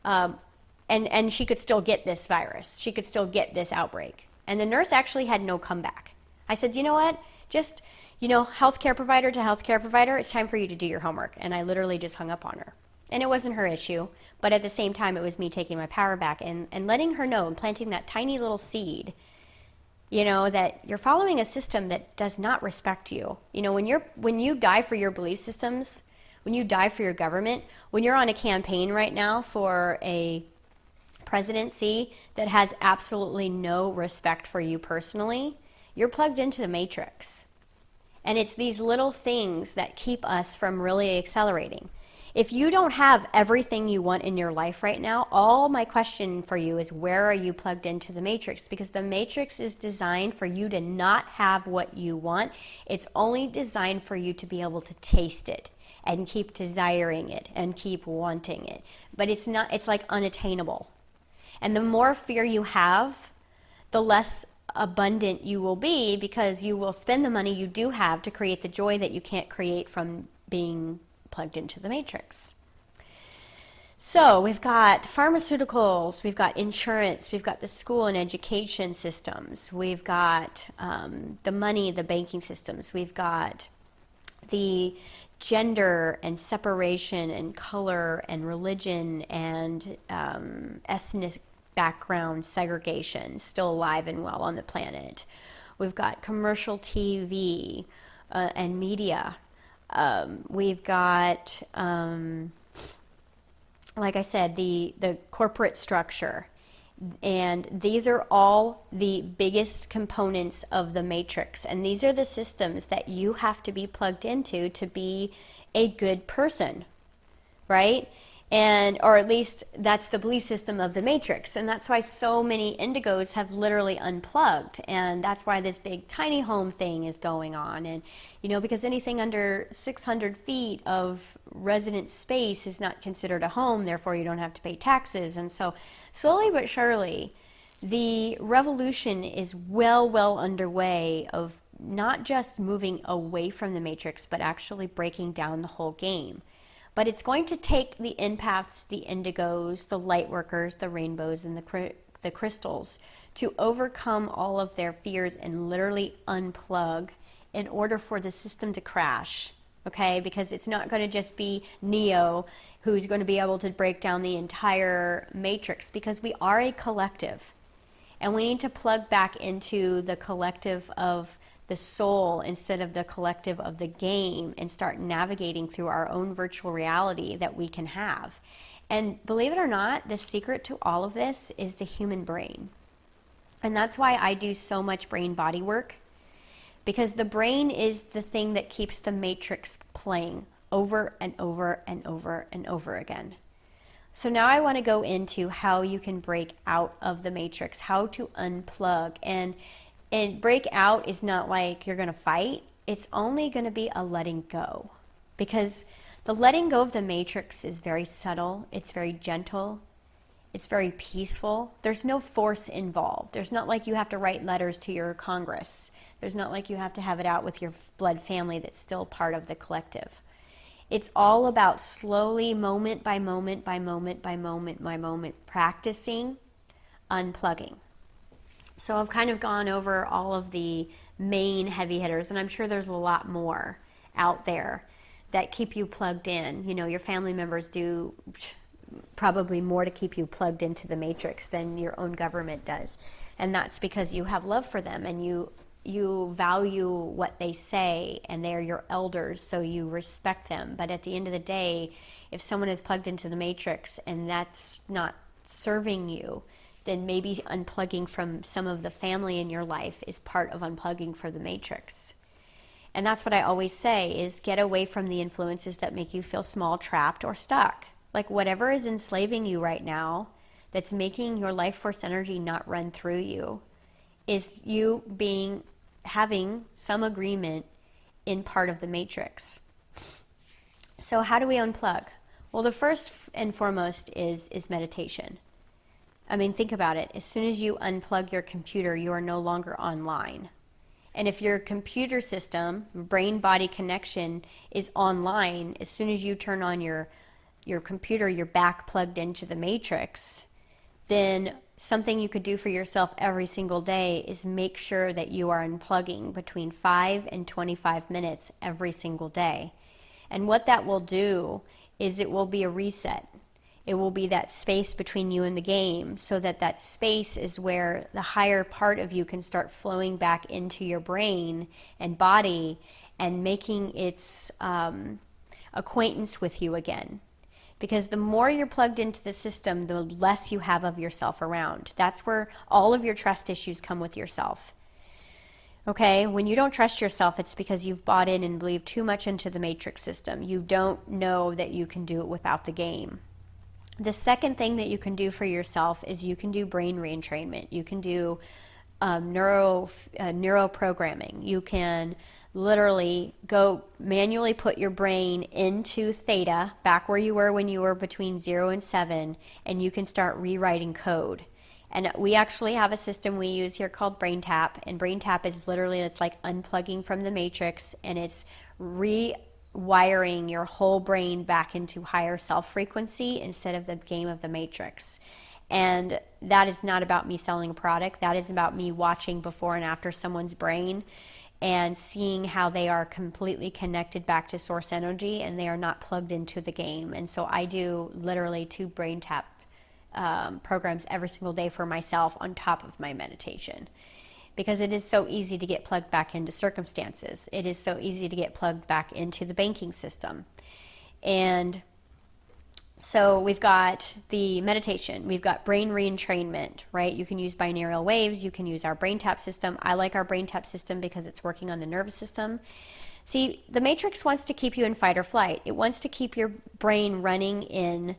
and she could still get this virus. She could still get this outbreak. And the nurse actually had no comeback. I said, you know what? Just, healthcare provider to healthcare provider, it's time for you to do your homework. And I literally just hung up on her. And it wasn't her issue, but at the same time, it was me taking my power back and letting her know and planting that tiny little seed, that you're following a system that does not respect you. When you die for your belief systems, when you die for your government, when you're on a campaign right now for a presidency that has absolutely no respect for you personally, you're plugged into the matrix. And it's these little things that keep us from really accelerating. If you don't have everything you want in your life right now, all my question for you is, where are you plugged into the matrix? Because the matrix is designed for you to not have what you want. It's only designed for you to be able to taste it and keep desiring it and keep wanting it. But it's like unattainable. And the more fear you have, the less abundant you will be, because you will spend the money you do have to create the joy that you can't create from being plugged into the matrix. So we've got pharmaceuticals, we've got insurance, we've got the school and education systems, we've got the money, the banking systems, we've got the gender and separation and color and religion and ethnic background segregation still alive and well on the planet. We've got commercial TV and media. We've got, like I said, the corporate structure. And these are all the biggest components of the matrix. And these are the systems that you have to be plugged into to be a good person, right? Or at least that's the belief system of the matrix. And that's why so many indigos have literally unplugged. And that's why this big tiny home thing is going on. And, because anything under 600 feet of resident space is not considered a home, therefore you don't have to pay taxes. And so slowly but surely, the revolution is well underway of not just moving away from the matrix, but actually breaking down the whole game. But it's going to take the empaths, the indigos, the light workers, the rainbows, and the crystals to overcome all of their fears and literally unplug in order for the system to crash, okay? Because it's not going to just be Neo who's going to be able to break down the entire matrix, because we are a collective. And we need to plug back into the collective of the soul instead of the collective of the game, and start navigating through our own virtual reality that we can have. And believe it or not, the secret to all of this is the human brain. And that's why I do so much brain-body work, because the brain is the thing that keeps the matrix playing over and over and over and over again. So now I want to go into how you can break out of the matrix, how to unplug. And break out is not like you're going to fight. It's only going to be a letting go. Because the letting go of the matrix is very subtle. It's very gentle. It's very peaceful. There's no force involved. There's not like you have to write letters to your Congress. There's not like you have to have it out with your blood family that's still part of the collective. It's all about slowly, moment by moment by moment by moment by moment, practicing unplugging. So I've kind of gone over all of the main heavy hitters, and I'm sure there's a lot more out there that keep you plugged in. You know, your family members do probably more to keep you plugged into the matrix than your own government does. And that's because you have love for them and you value what they say, and they're your elders, so you respect them. But at the end of the day, if someone is plugged into the matrix and that's not serving you, then maybe unplugging from some of the family in your life is part of unplugging for the matrix. And that's what I always say is get away from the influences that make you feel small, trapped, or stuck. Like whatever is enslaving you right now, that's making your life force energy not run through you, is you having some agreement in part of the matrix. So how do we unplug? Well, the first and foremost is meditation. I mean, think about it. As soon as you unplug your computer, you are no longer online. And if your computer system, brain-body connection, is online, as soon as you turn on your computer, you're back plugged into the matrix, then something you could do for yourself every single day is make sure that you are unplugging between 5 and 25 minutes every single day. And what that will do is it will be a reset. It will be that space between you and the game, so that space is where the higher part of you can start flowing back into your brain and body and making its acquaintance with you again. Because the more you're plugged into the system, the less you have of yourself around. That's where all of your trust issues come with yourself. Okay, when you don't trust yourself, it's because you've bought in and believed too much into the matrix system. You don't know that you can do it without the game. The second thing that you can do for yourself is you can do brain reentrainment. You can do neuroprogramming. You can literally go manually put your brain into theta, back where you were when you were between 0 and 7, and you can start rewriting code. And we actually have a system we use here called Brain Tap, and Brain Tap is literally, it's like unplugging from the matrix, and it's rewiring your whole brain back into higher self frequency instead of the game of the matrix. And that is not about me selling a product. That is about me watching before and after someone's brain and seeing how they are completely connected back to source energy and they are not plugged into the game. And so I do literally 2 Brain Tap programs every single day for myself on top of my meditation, because it is so easy to get plugged back into circumstances. It is so easy to get plugged back into the banking system. And so we've got the meditation, we've got brain reentrainment, right? You can use binaural waves, you can use our Brain Tap system. I like our Brain Tap system because it's working on the nervous system. See, the matrix wants to keep you in fight or flight. It wants to keep your brain running in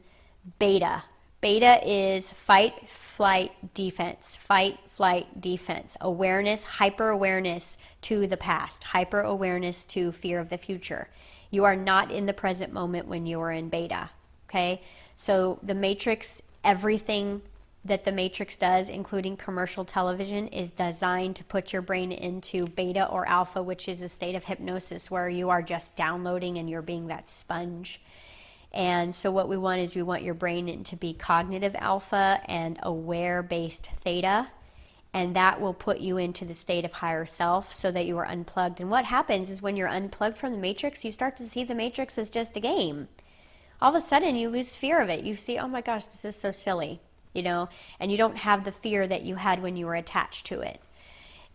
beta. Beta is fight, flight, defense. Fight, flight, defense. Awareness, hyper-awareness to the past. Hyper-awareness to fear of the future. You are not in the present moment when you are in beta. Okay, so the matrix, everything that the matrix does, including commercial television, is designed to put your brain into beta or alpha, which is a state of hypnosis where you are just downloading and you're being that sponge. And so what we want is we want your brain to be cognitive alpha and aware-based theta, and that will put you into the state of higher self so that you are unplugged. And what happens is when you're unplugged from the matrix, you start to see the matrix as just a game. All of a sudden you lose fear of it. You see, oh my gosh, this is so silly, you know, and you don't have the fear that you had when you were attached to it.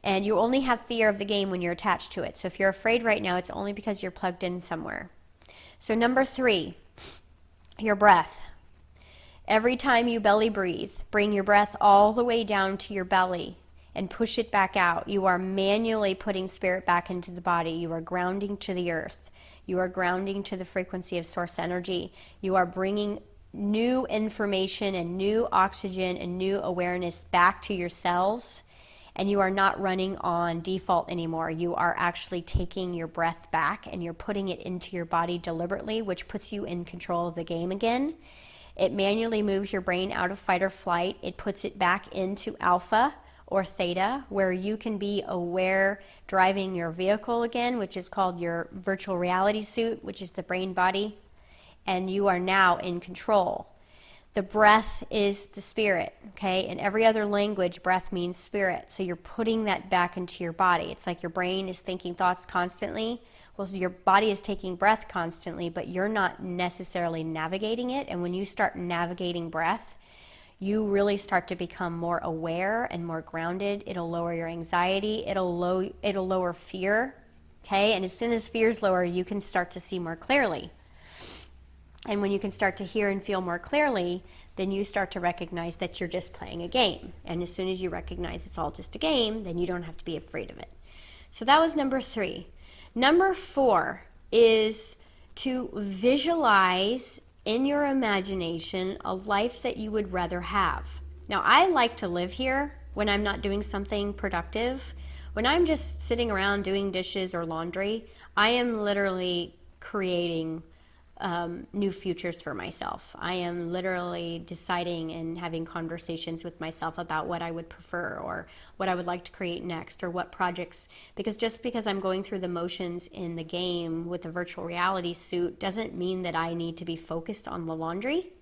And you only have fear of the game when you're attached to it. So if you're afraid right now, it's only because you're plugged in somewhere. So number 3, your breath. Every time you belly breathe, bring your breath all the way down to your belly and push it back out. You are manually putting spirit back into the body. You are grounding to the earth. You are grounding to the frequency of source energy. You are bringing new information and new oxygen and new awareness back to your cells, and you are not running on default anymore. You are actually taking your breath back and you're putting it into your body deliberately, which puts you in control of the game again. It manually moves your brain out of fight or flight. It puts it back into alpha or theta, where you can be aware driving your vehicle again, which is called your virtual reality suit, which is the brain body, and you are now in control. The breath is the spirit, okay? In every other language, breath means spirit. So you're putting that back into your body. It's like your brain is thinking thoughts constantly. Well, so your body is taking breath constantly, but you're not necessarily navigating it. And when you start navigating breath, you really start to become more aware and more grounded. It'll lower your anxiety. It'll lower fear, okay? And as soon as fear's lower, you can start to see more clearly. And when you can start to hear and feel more clearly, then you start to recognize that you're just playing a game. And as soon as you recognize it's all just a game, then you don't have to be afraid of it. So that was number 3. Number 4 is to visualize in your imagination a life that you would rather have. Now, I like to live here when I'm not doing something productive. When I'm just sitting around doing dishes or laundry, I am literally creating new futures for myself. I am literally deciding and having conversations with myself about what I would prefer or what I would like to create next or what projects, because just because I'm going through the motions in the game with the virtual reality suit doesn't mean that I need to be focused on the laundry.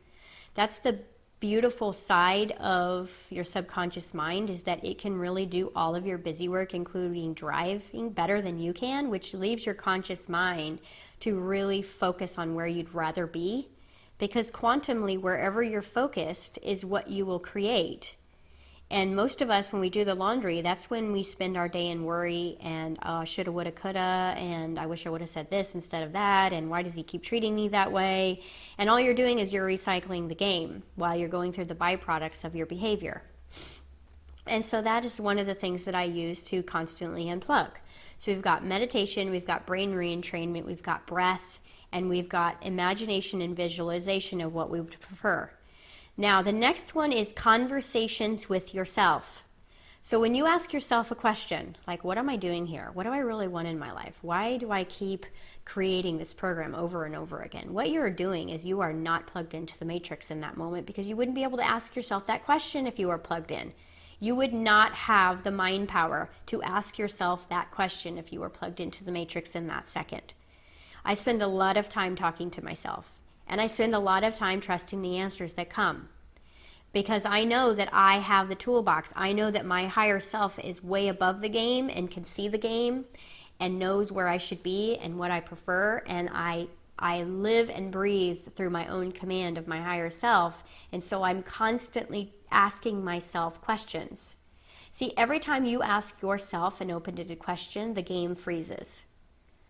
That's the beautiful side of your subconscious mind, is that it can really do all of your busy work, including driving, better than you can, which leaves your conscious mind to really focus on where you'd rather be, because quantumly, wherever you're focused is what you will create. And most of us, when we do the laundry, that's when we spend our day in worry and shoulda, woulda, coulda, and I wish I would have said this instead of that, and why does he keep treating me that way? And all you're doing is you're recycling the game while you're going through the byproducts of your behavior. And so that is one of the things that I use to constantly unplug. So we've got meditation, we've got brain reentrainment, we've got breath, and we've got imagination and visualization of what we would prefer. Now, the next one is conversations with yourself. So when you ask yourself a question, like, what am I doing here? What do I really want in my life? Why do I keep creating this program over and over again? What you're doing is you are not plugged into the matrix in that moment, because you wouldn't be able to ask yourself that question if you were plugged in. You would not have the mind power to ask yourself that question if you were plugged into the matrix in that second. I spend a lot of time talking to myself, and I spend a lot of time trusting the answers that come, because I know that I have the toolbox. I know that my higher self is way above the game and can see the game and knows where I should be and what I prefer, and I live and breathe through my own command of my higher self, and so I'm constantly asking myself questions. See, every time you ask yourself an open-ended question, the game freezes.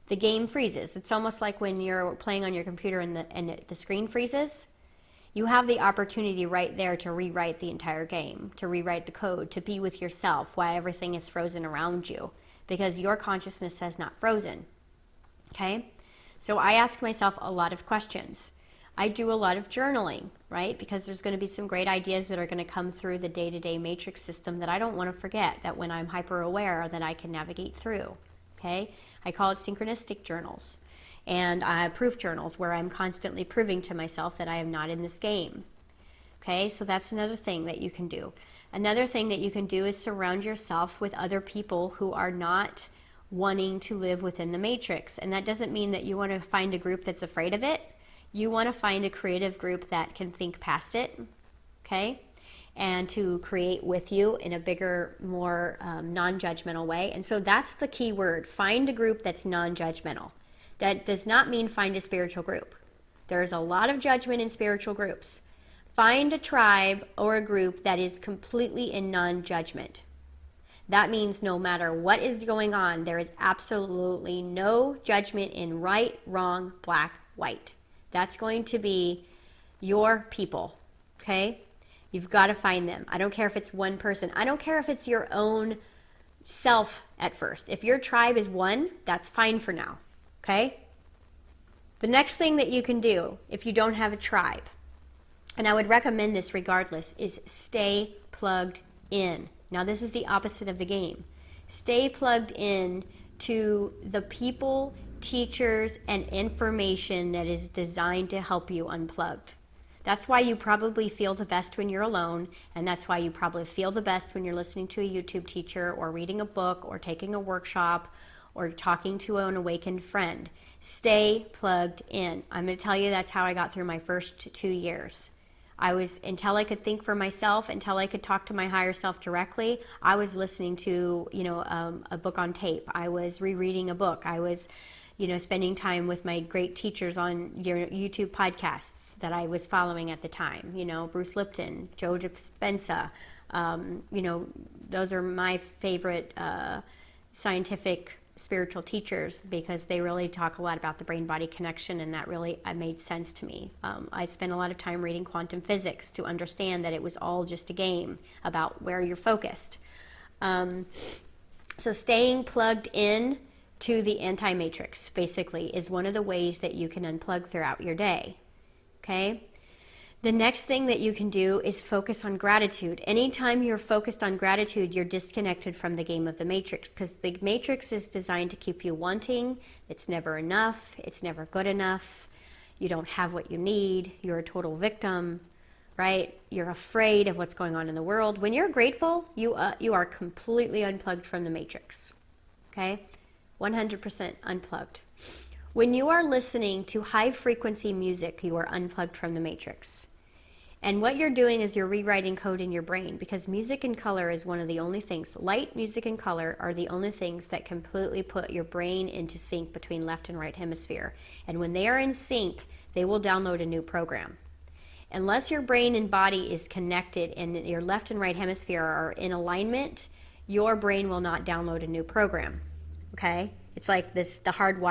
The game freezes. It's almost like when you're playing on your computer and the screen freezes. You have the opportunity right there to rewrite the entire game, to rewrite the code, to be with yourself while everything is frozen around you, because your consciousness has not frozen. Okay? So I ask myself a lot of questions. I do a lot of journaling, right? Because there's going to be some great ideas that are going to come through the day-to-day matrix system that I don't want to forget, that when I'm hyper-aware, that I can navigate through, okay? I call it synchronistic journals. And I have proof journals where I'm constantly proving to myself that I am not in this game, okay? So that's another thing that you can do. Another thing that you can do is surround yourself with other people who are not wanting to live within the matrix. And that doesn't mean that you want to find a group that's afraid of it. You want to find a creative group that can think past it, okay, and to create with you in a bigger, more non-judgmental way. And so that's the key word. Find a group that's non-judgmental. That does not mean find a spiritual group. There's a lot of judgment in spiritual groups. Find a tribe or a group that is completely in non-judgment. That means no matter what is going on, there is absolutely no judgment in right, wrong, black, white. That's going to be your people, okay? You've got to find them. I don't care if it's one person. I don't care if it's your own self at first. If your tribe is one, that's fine for now, okay? The next thing that you can do if you don't have a tribe, and I would recommend this regardless, is stay plugged in. Now this is the opposite of the game. Stay plugged in to the people, teachers, and information that is designed to help you unplugged. That's why you probably feel the best when you're alone, and that's why you probably feel the best when you're listening to a YouTube teacher or reading a book or taking a workshop or talking to an awakened friend. Stay plugged in. I'm going to tell you that's how I got through my first 2 years. Until I could think for myself, until I could talk to my higher self directly, I was listening to, a book on tape. I was rereading a book. I was, spending time with my great teachers on your YouTube podcasts that I was following at the time. Bruce Lipton, Joe Dispenza. Those are my favorite scientific spiritual teachers because they really talk a lot about the brain-body connection, and that really made sense to me. I spent a lot of time reading quantum physics to understand that it was all just a game about where you're focused. So staying plugged in to the anti-matrix basically is one of the ways that you can unplug throughout your day. Okay? The next thing that you can do is focus on gratitude. Anytime you're focused on gratitude, you're disconnected from the game of the matrix, because the matrix is designed to keep you wanting. It's never enough. It's never good enough. You don't have what you need. You're a total victim, right? You're afraid of what's going on in the world. When you're grateful, you are completely unplugged from the matrix, okay? 100% unplugged. When you are listening to high frequency music, you are unplugged from the matrix. And what you're doing is you're rewriting code in your brain, because music and color is one of the only things, light, music, and color are the only things that completely put your brain into sync between left and right hemisphere. And when they are in sync, they will download a new program. Unless your brain and body is connected and your left and right hemisphere are in alignment, your brain will not download a new program, okay? It's like this, the hard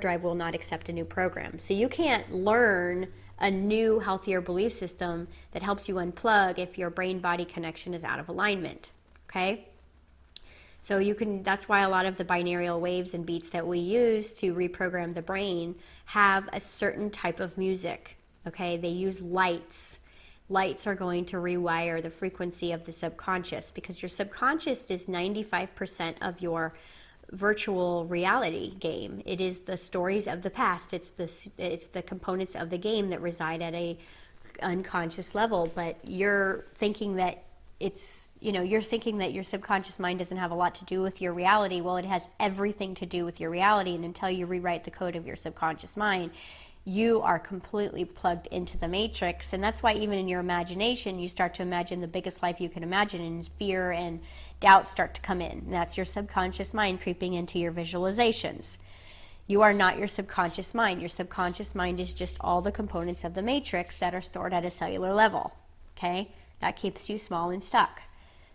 drive will not accept a new program. So you can't learn a new, healthier belief system that helps you unplug if your brain-body connection is out of alignment, okay? So that's why a lot of the binaural waves and beats that we use to reprogram the brain have a certain type of music, okay? They use lights. Lights are going to rewire the frequency of the subconscious, because your subconscious is 95% of your virtual reality game. It is the stories of the past. It's the components of the game that reside at a unconscious level. But you're thinking that you're thinking that your subconscious mind doesn't have a lot to do with your reality. Well, it has everything to do with your reality. And until you rewrite the code of your subconscious mind, you are completely plugged into the matrix. And that's why even in your imagination, you start to imagine the biggest life you can imagine, and fear and doubt start to come in. And that's your subconscious mind creeping into your visualizations. You are not your subconscious mind. Your subconscious mind is just all the components of the matrix that are stored at a cellular level. Okay? That keeps you small and stuck.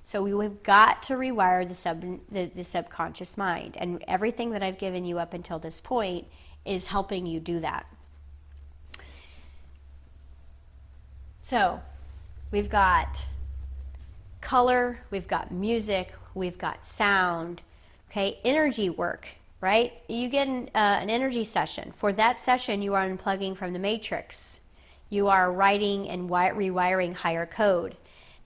So we've got to rewire the subconscious mind. And everything that I've given you up until this point is helping you do that. So we've got color, we've got music, we've got sound, okay? Energy work, right? You get an energy session. For that session, you are unplugging from the matrix. You are writing and rewiring higher code.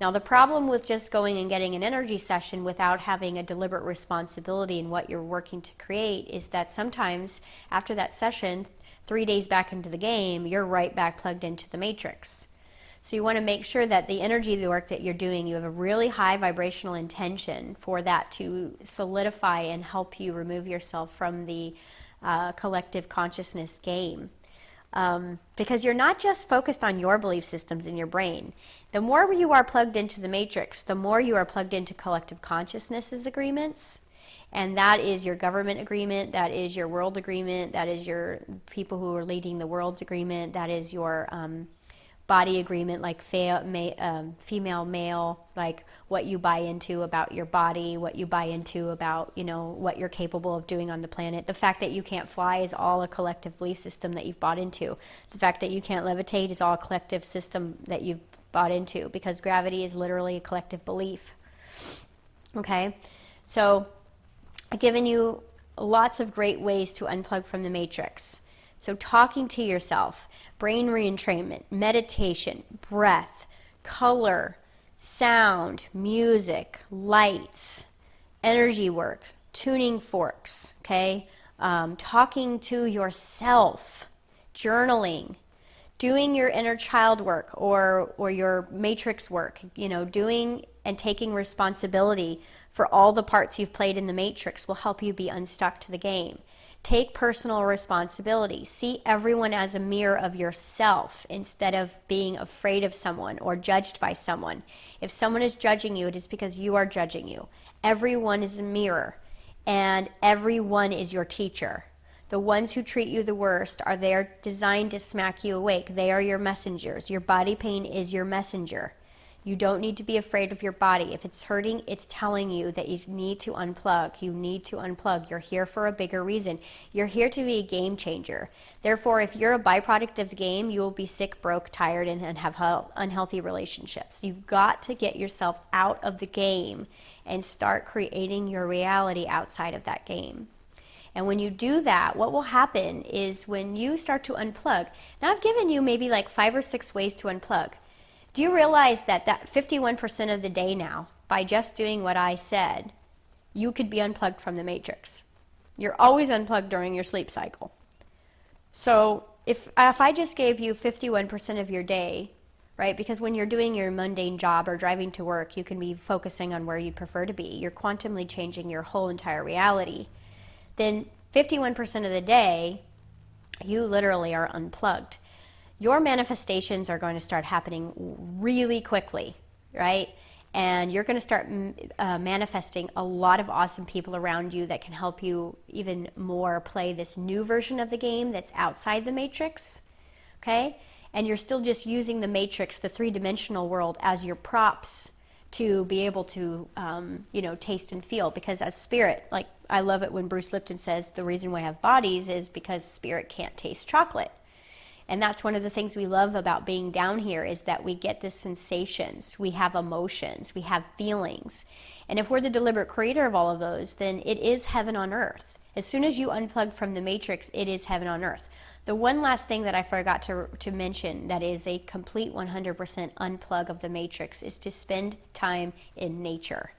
Now, the problem with just going and getting an energy session without having a deliberate responsibility in what you're working to create is that sometimes after that session, 3 days back into the game, you're right back plugged into the matrix. So you want to make sure that the energy, the work that you're doing, you have a really high vibrational intention for that to solidify and help you remove yourself from the collective consciousness game. Because you're not just focused on your belief systems in your brain. The more you are plugged into the matrix, the more you are plugged into collective consciousness's agreements. And that is your government agreement, that is your world agreement, that is your people who are leading the world's agreement, that is your body agreement, like female, male, like what you buy into about your body, what you buy into about, what you're capable of doing on the planet. The fact that you can't fly is all a collective belief system that you've bought into. The fact that you can't levitate is all a collective system that you've bought into, because gravity is literally a collective belief. Okay? So I've given you lots of great ways to unplug from the matrix. So talking to yourself, brain reentrainment, meditation, breath, color, sound, music, lights, energy work, tuning forks, okay? Talking to yourself, journaling, doing your inner child work or your matrix work, doing and taking responsibility for all the parts you've played in the matrix will help you be unstuck to the game. Take personal responsibility. See everyone as a mirror of yourself instead of being afraid of someone or judged by someone. If someone is judging you, it is because you are judging you. Everyone is a mirror, and everyone is your teacher. The ones who treat you the worst are there designed to smack you awake. They are your messengers. Your body pain is your messenger. You don't need to be afraid of your body. If it's hurting, it's telling you that you need to unplug. You need to unplug. You're here for a bigger reason. You're here to be a game changer. Therefore, if you're a byproduct of the game, you will be sick, broke, tired, and have unhealthy relationships. You've got to get yourself out of the game and start creating your reality outside of that game. And when you do that, what will happen is when you start to unplug, now I've given you maybe like 5 or 6 ways to unplug. Do you realize that 51% of the day now, by just doing what I said, you could be unplugged from the matrix? You're always unplugged during your sleep cycle. So if I just gave you 51% of your day, right, because when you're doing your mundane job or driving to work, you can be focusing on where you'd prefer to be. You're quantumly changing your whole entire reality. Then 51% of the day, you literally are unplugged. Your manifestations are going to start happening really quickly, right? And you're going to start manifesting a lot of awesome people around you that can help you even more play this new version of the game that's outside the matrix, okay? And you're still just using the matrix, the three-dimensional world, as your props to be able to, taste and feel. Because as spirit, like I love it when Bruce Lipton says the reason we have bodies is because spirit can't taste chocolate. And that's one of the things we love about being down here is that we get the sensations, we have emotions, we have feelings. And if we're the deliberate creator of all of those, then it is heaven on earth. As soon as you unplug from the matrix, it is heaven on earth. The one last thing that I forgot to mention that is a complete 100% unplug of the matrix is to spend time in nature.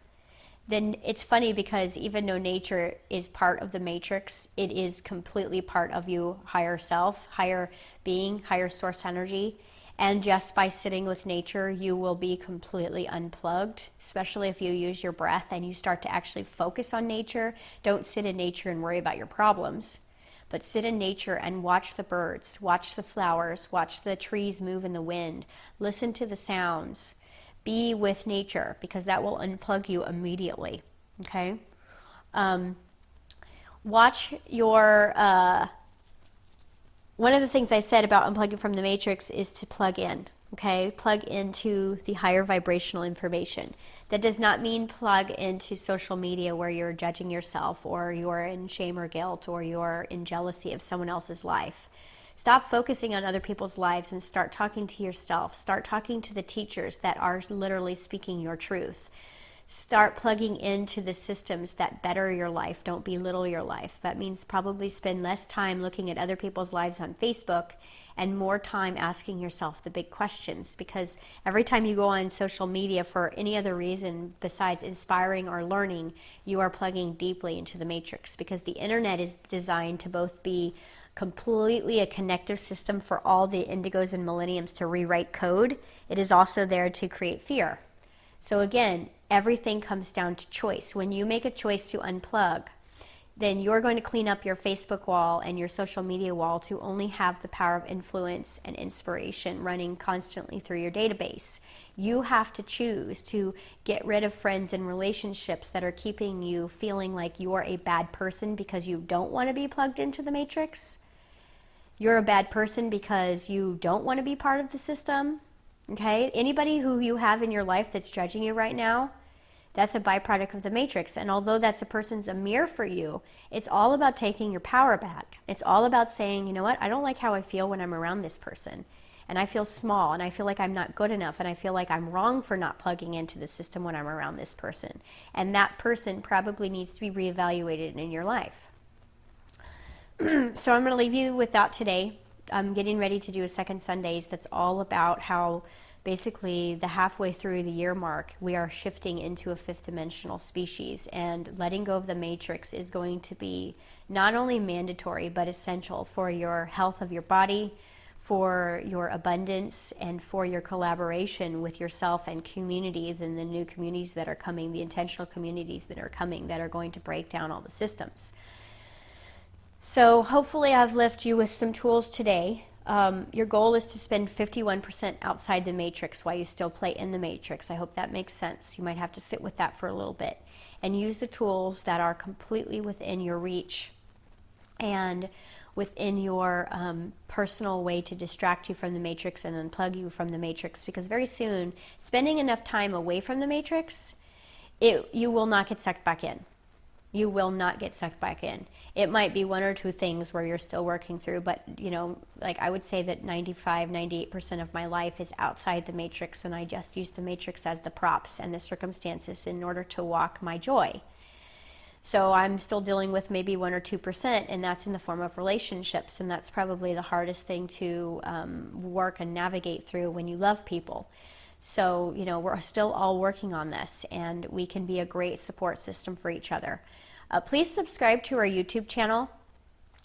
Then it's funny because even though nature is part of the matrix, it is completely part of you, higher self, higher being, higher source energy. And just by sitting with nature, you will be completely unplugged, especially if you use your breath and you start to actually focus on nature. Don't sit in nature and worry about your problems, but sit in nature and watch the birds, watch the flowers, watch the trees move in the wind, listen to the sounds. Be with nature, because that will unplug you immediately, okay? Watch your, one of the things I said about unplugging from the matrix is to plug in, okay? Plug into the higher vibrational information. That does not mean plug into social media where you're judging yourself or you're in shame or guilt or you're in jealousy of someone else's life. Stop focusing on other people's lives and start talking to yourself. Start talking to the teachers that are literally speaking your truth. Start plugging into the systems that better your life. Don't belittle your life. That means probably spend less time looking at other people's lives on Facebook and more time asking yourself the big questions, because every time you go on social media for any other reason besides inspiring or learning, you are plugging deeply into the matrix, because the internet is designed to both be completely a connective system for all the indigos and millenniums to rewrite code. It is also there to create fear. So again, everything comes down to choice. When you make a choice to unplug, then you're going to clean up your Facebook wall and your social media wall to only have the power of influence and inspiration running constantly through your database. You have to choose to get rid of friends and relationships that are keeping you feeling like you're a bad person because you don't want to be plugged into the matrix. You're a bad person because you don't want to be part of the system. Okay? Anybody who you have in your life that's judging you right now, that's a byproduct of the matrix. And although that's a person's a mirror for you, it's all about taking your power back. It's all about saying, you know what, I don't like how I feel when I'm around this person. And I feel small, and I feel like I'm not good enough, and I feel like I'm wrong for not plugging into the system when I'm around this person. And that person probably needs to be reevaluated in your life. So I'm going to leave you with that today. I'm getting ready to do a second Sundays that's all about how basically the halfway through the year mark, we are shifting into a fifth dimensional species, and letting go of the matrix is going to be not only mandatory but essential for your health of your body, for your abundance, and for your collaboration with yourself and communities, and the new communities that are coming, the intentional communities that are coming, that are going to break down all the systems. So hopefully I've left you with some tools today. Your goal is to spend 51% outside the matrix while you still play in the matrix. I hope that makes sense. You might have to sit with that for a little bit and use the tools that are completely within your reach and within your personal way to distract you from the matrix and unplug you from the matrix, because very soon, spending enough time away from the matrix, you will not get sucked back in. You will not get sucked back in. It might be one or two things where you're still working through, but like I would say that 98% of my life is outside the matrix, and I just use the matrix as the props and the circumstances in order to walk my joy. So I'm still dealing with maybe 1 or 2%, and that's in the form of relationships, and that's probably the hardest thing to work and navigate through when you love people. So, we're still all working on this, and we can be a great support system for each other. Please subscribe to our YouTube channel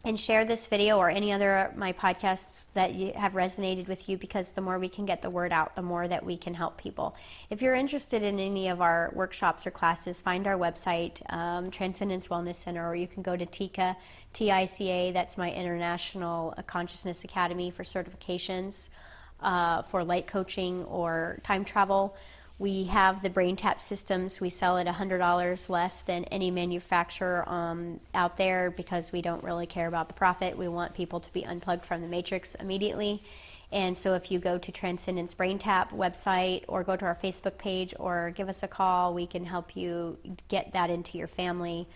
and share this video or any other of my podcasts that have resonated with you, because the more we can get the word out, the more that we can help people. If you're interested in any of our workshops or classes, find our website, Transcendence Wellness Center, or you can go to TICA, T-I-C-A, that's my International Consciousness Academy for certifications. For light coaching or time travel. We have the brain tap systems. We sell at $100 less than any manufacturer out there, because we don't really care about the profit. We want people to be unplugged from the matrix immediately. And so if you go to Transcendence Brain Tap website, or go to our Facebook page, or give us a call, we can help you get that into your family.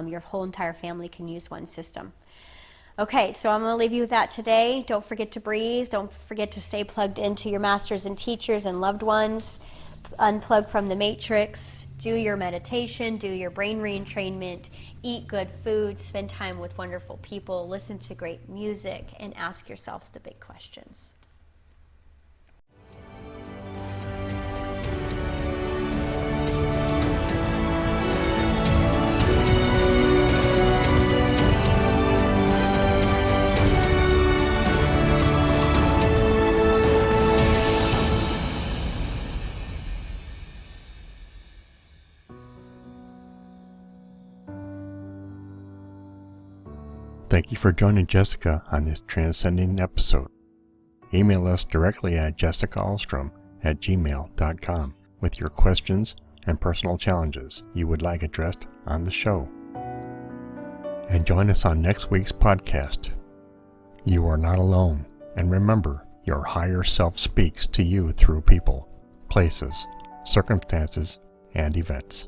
Your whole entire family can use one system. Okay, so I'm going to leave you with that today. Don't forget to breathe. Don't forget to stay plugged into your masters and teachers and loved ones. Unplug from the matrix. Do your meditation. Do your brain reentrainment. Eat good food. Spend time with wonderful people. Listen to great music. And ask yourselves the big questions. Thank you for joining Jessica on this transcending episode. Email us directly at jessicaalstrom@gmail.com with your questions and personal challenges you would like addressed on the show. And join us on next week's podcast. You are not alone, and remember, your higher self speaks to you through people, places, circumstances, and events.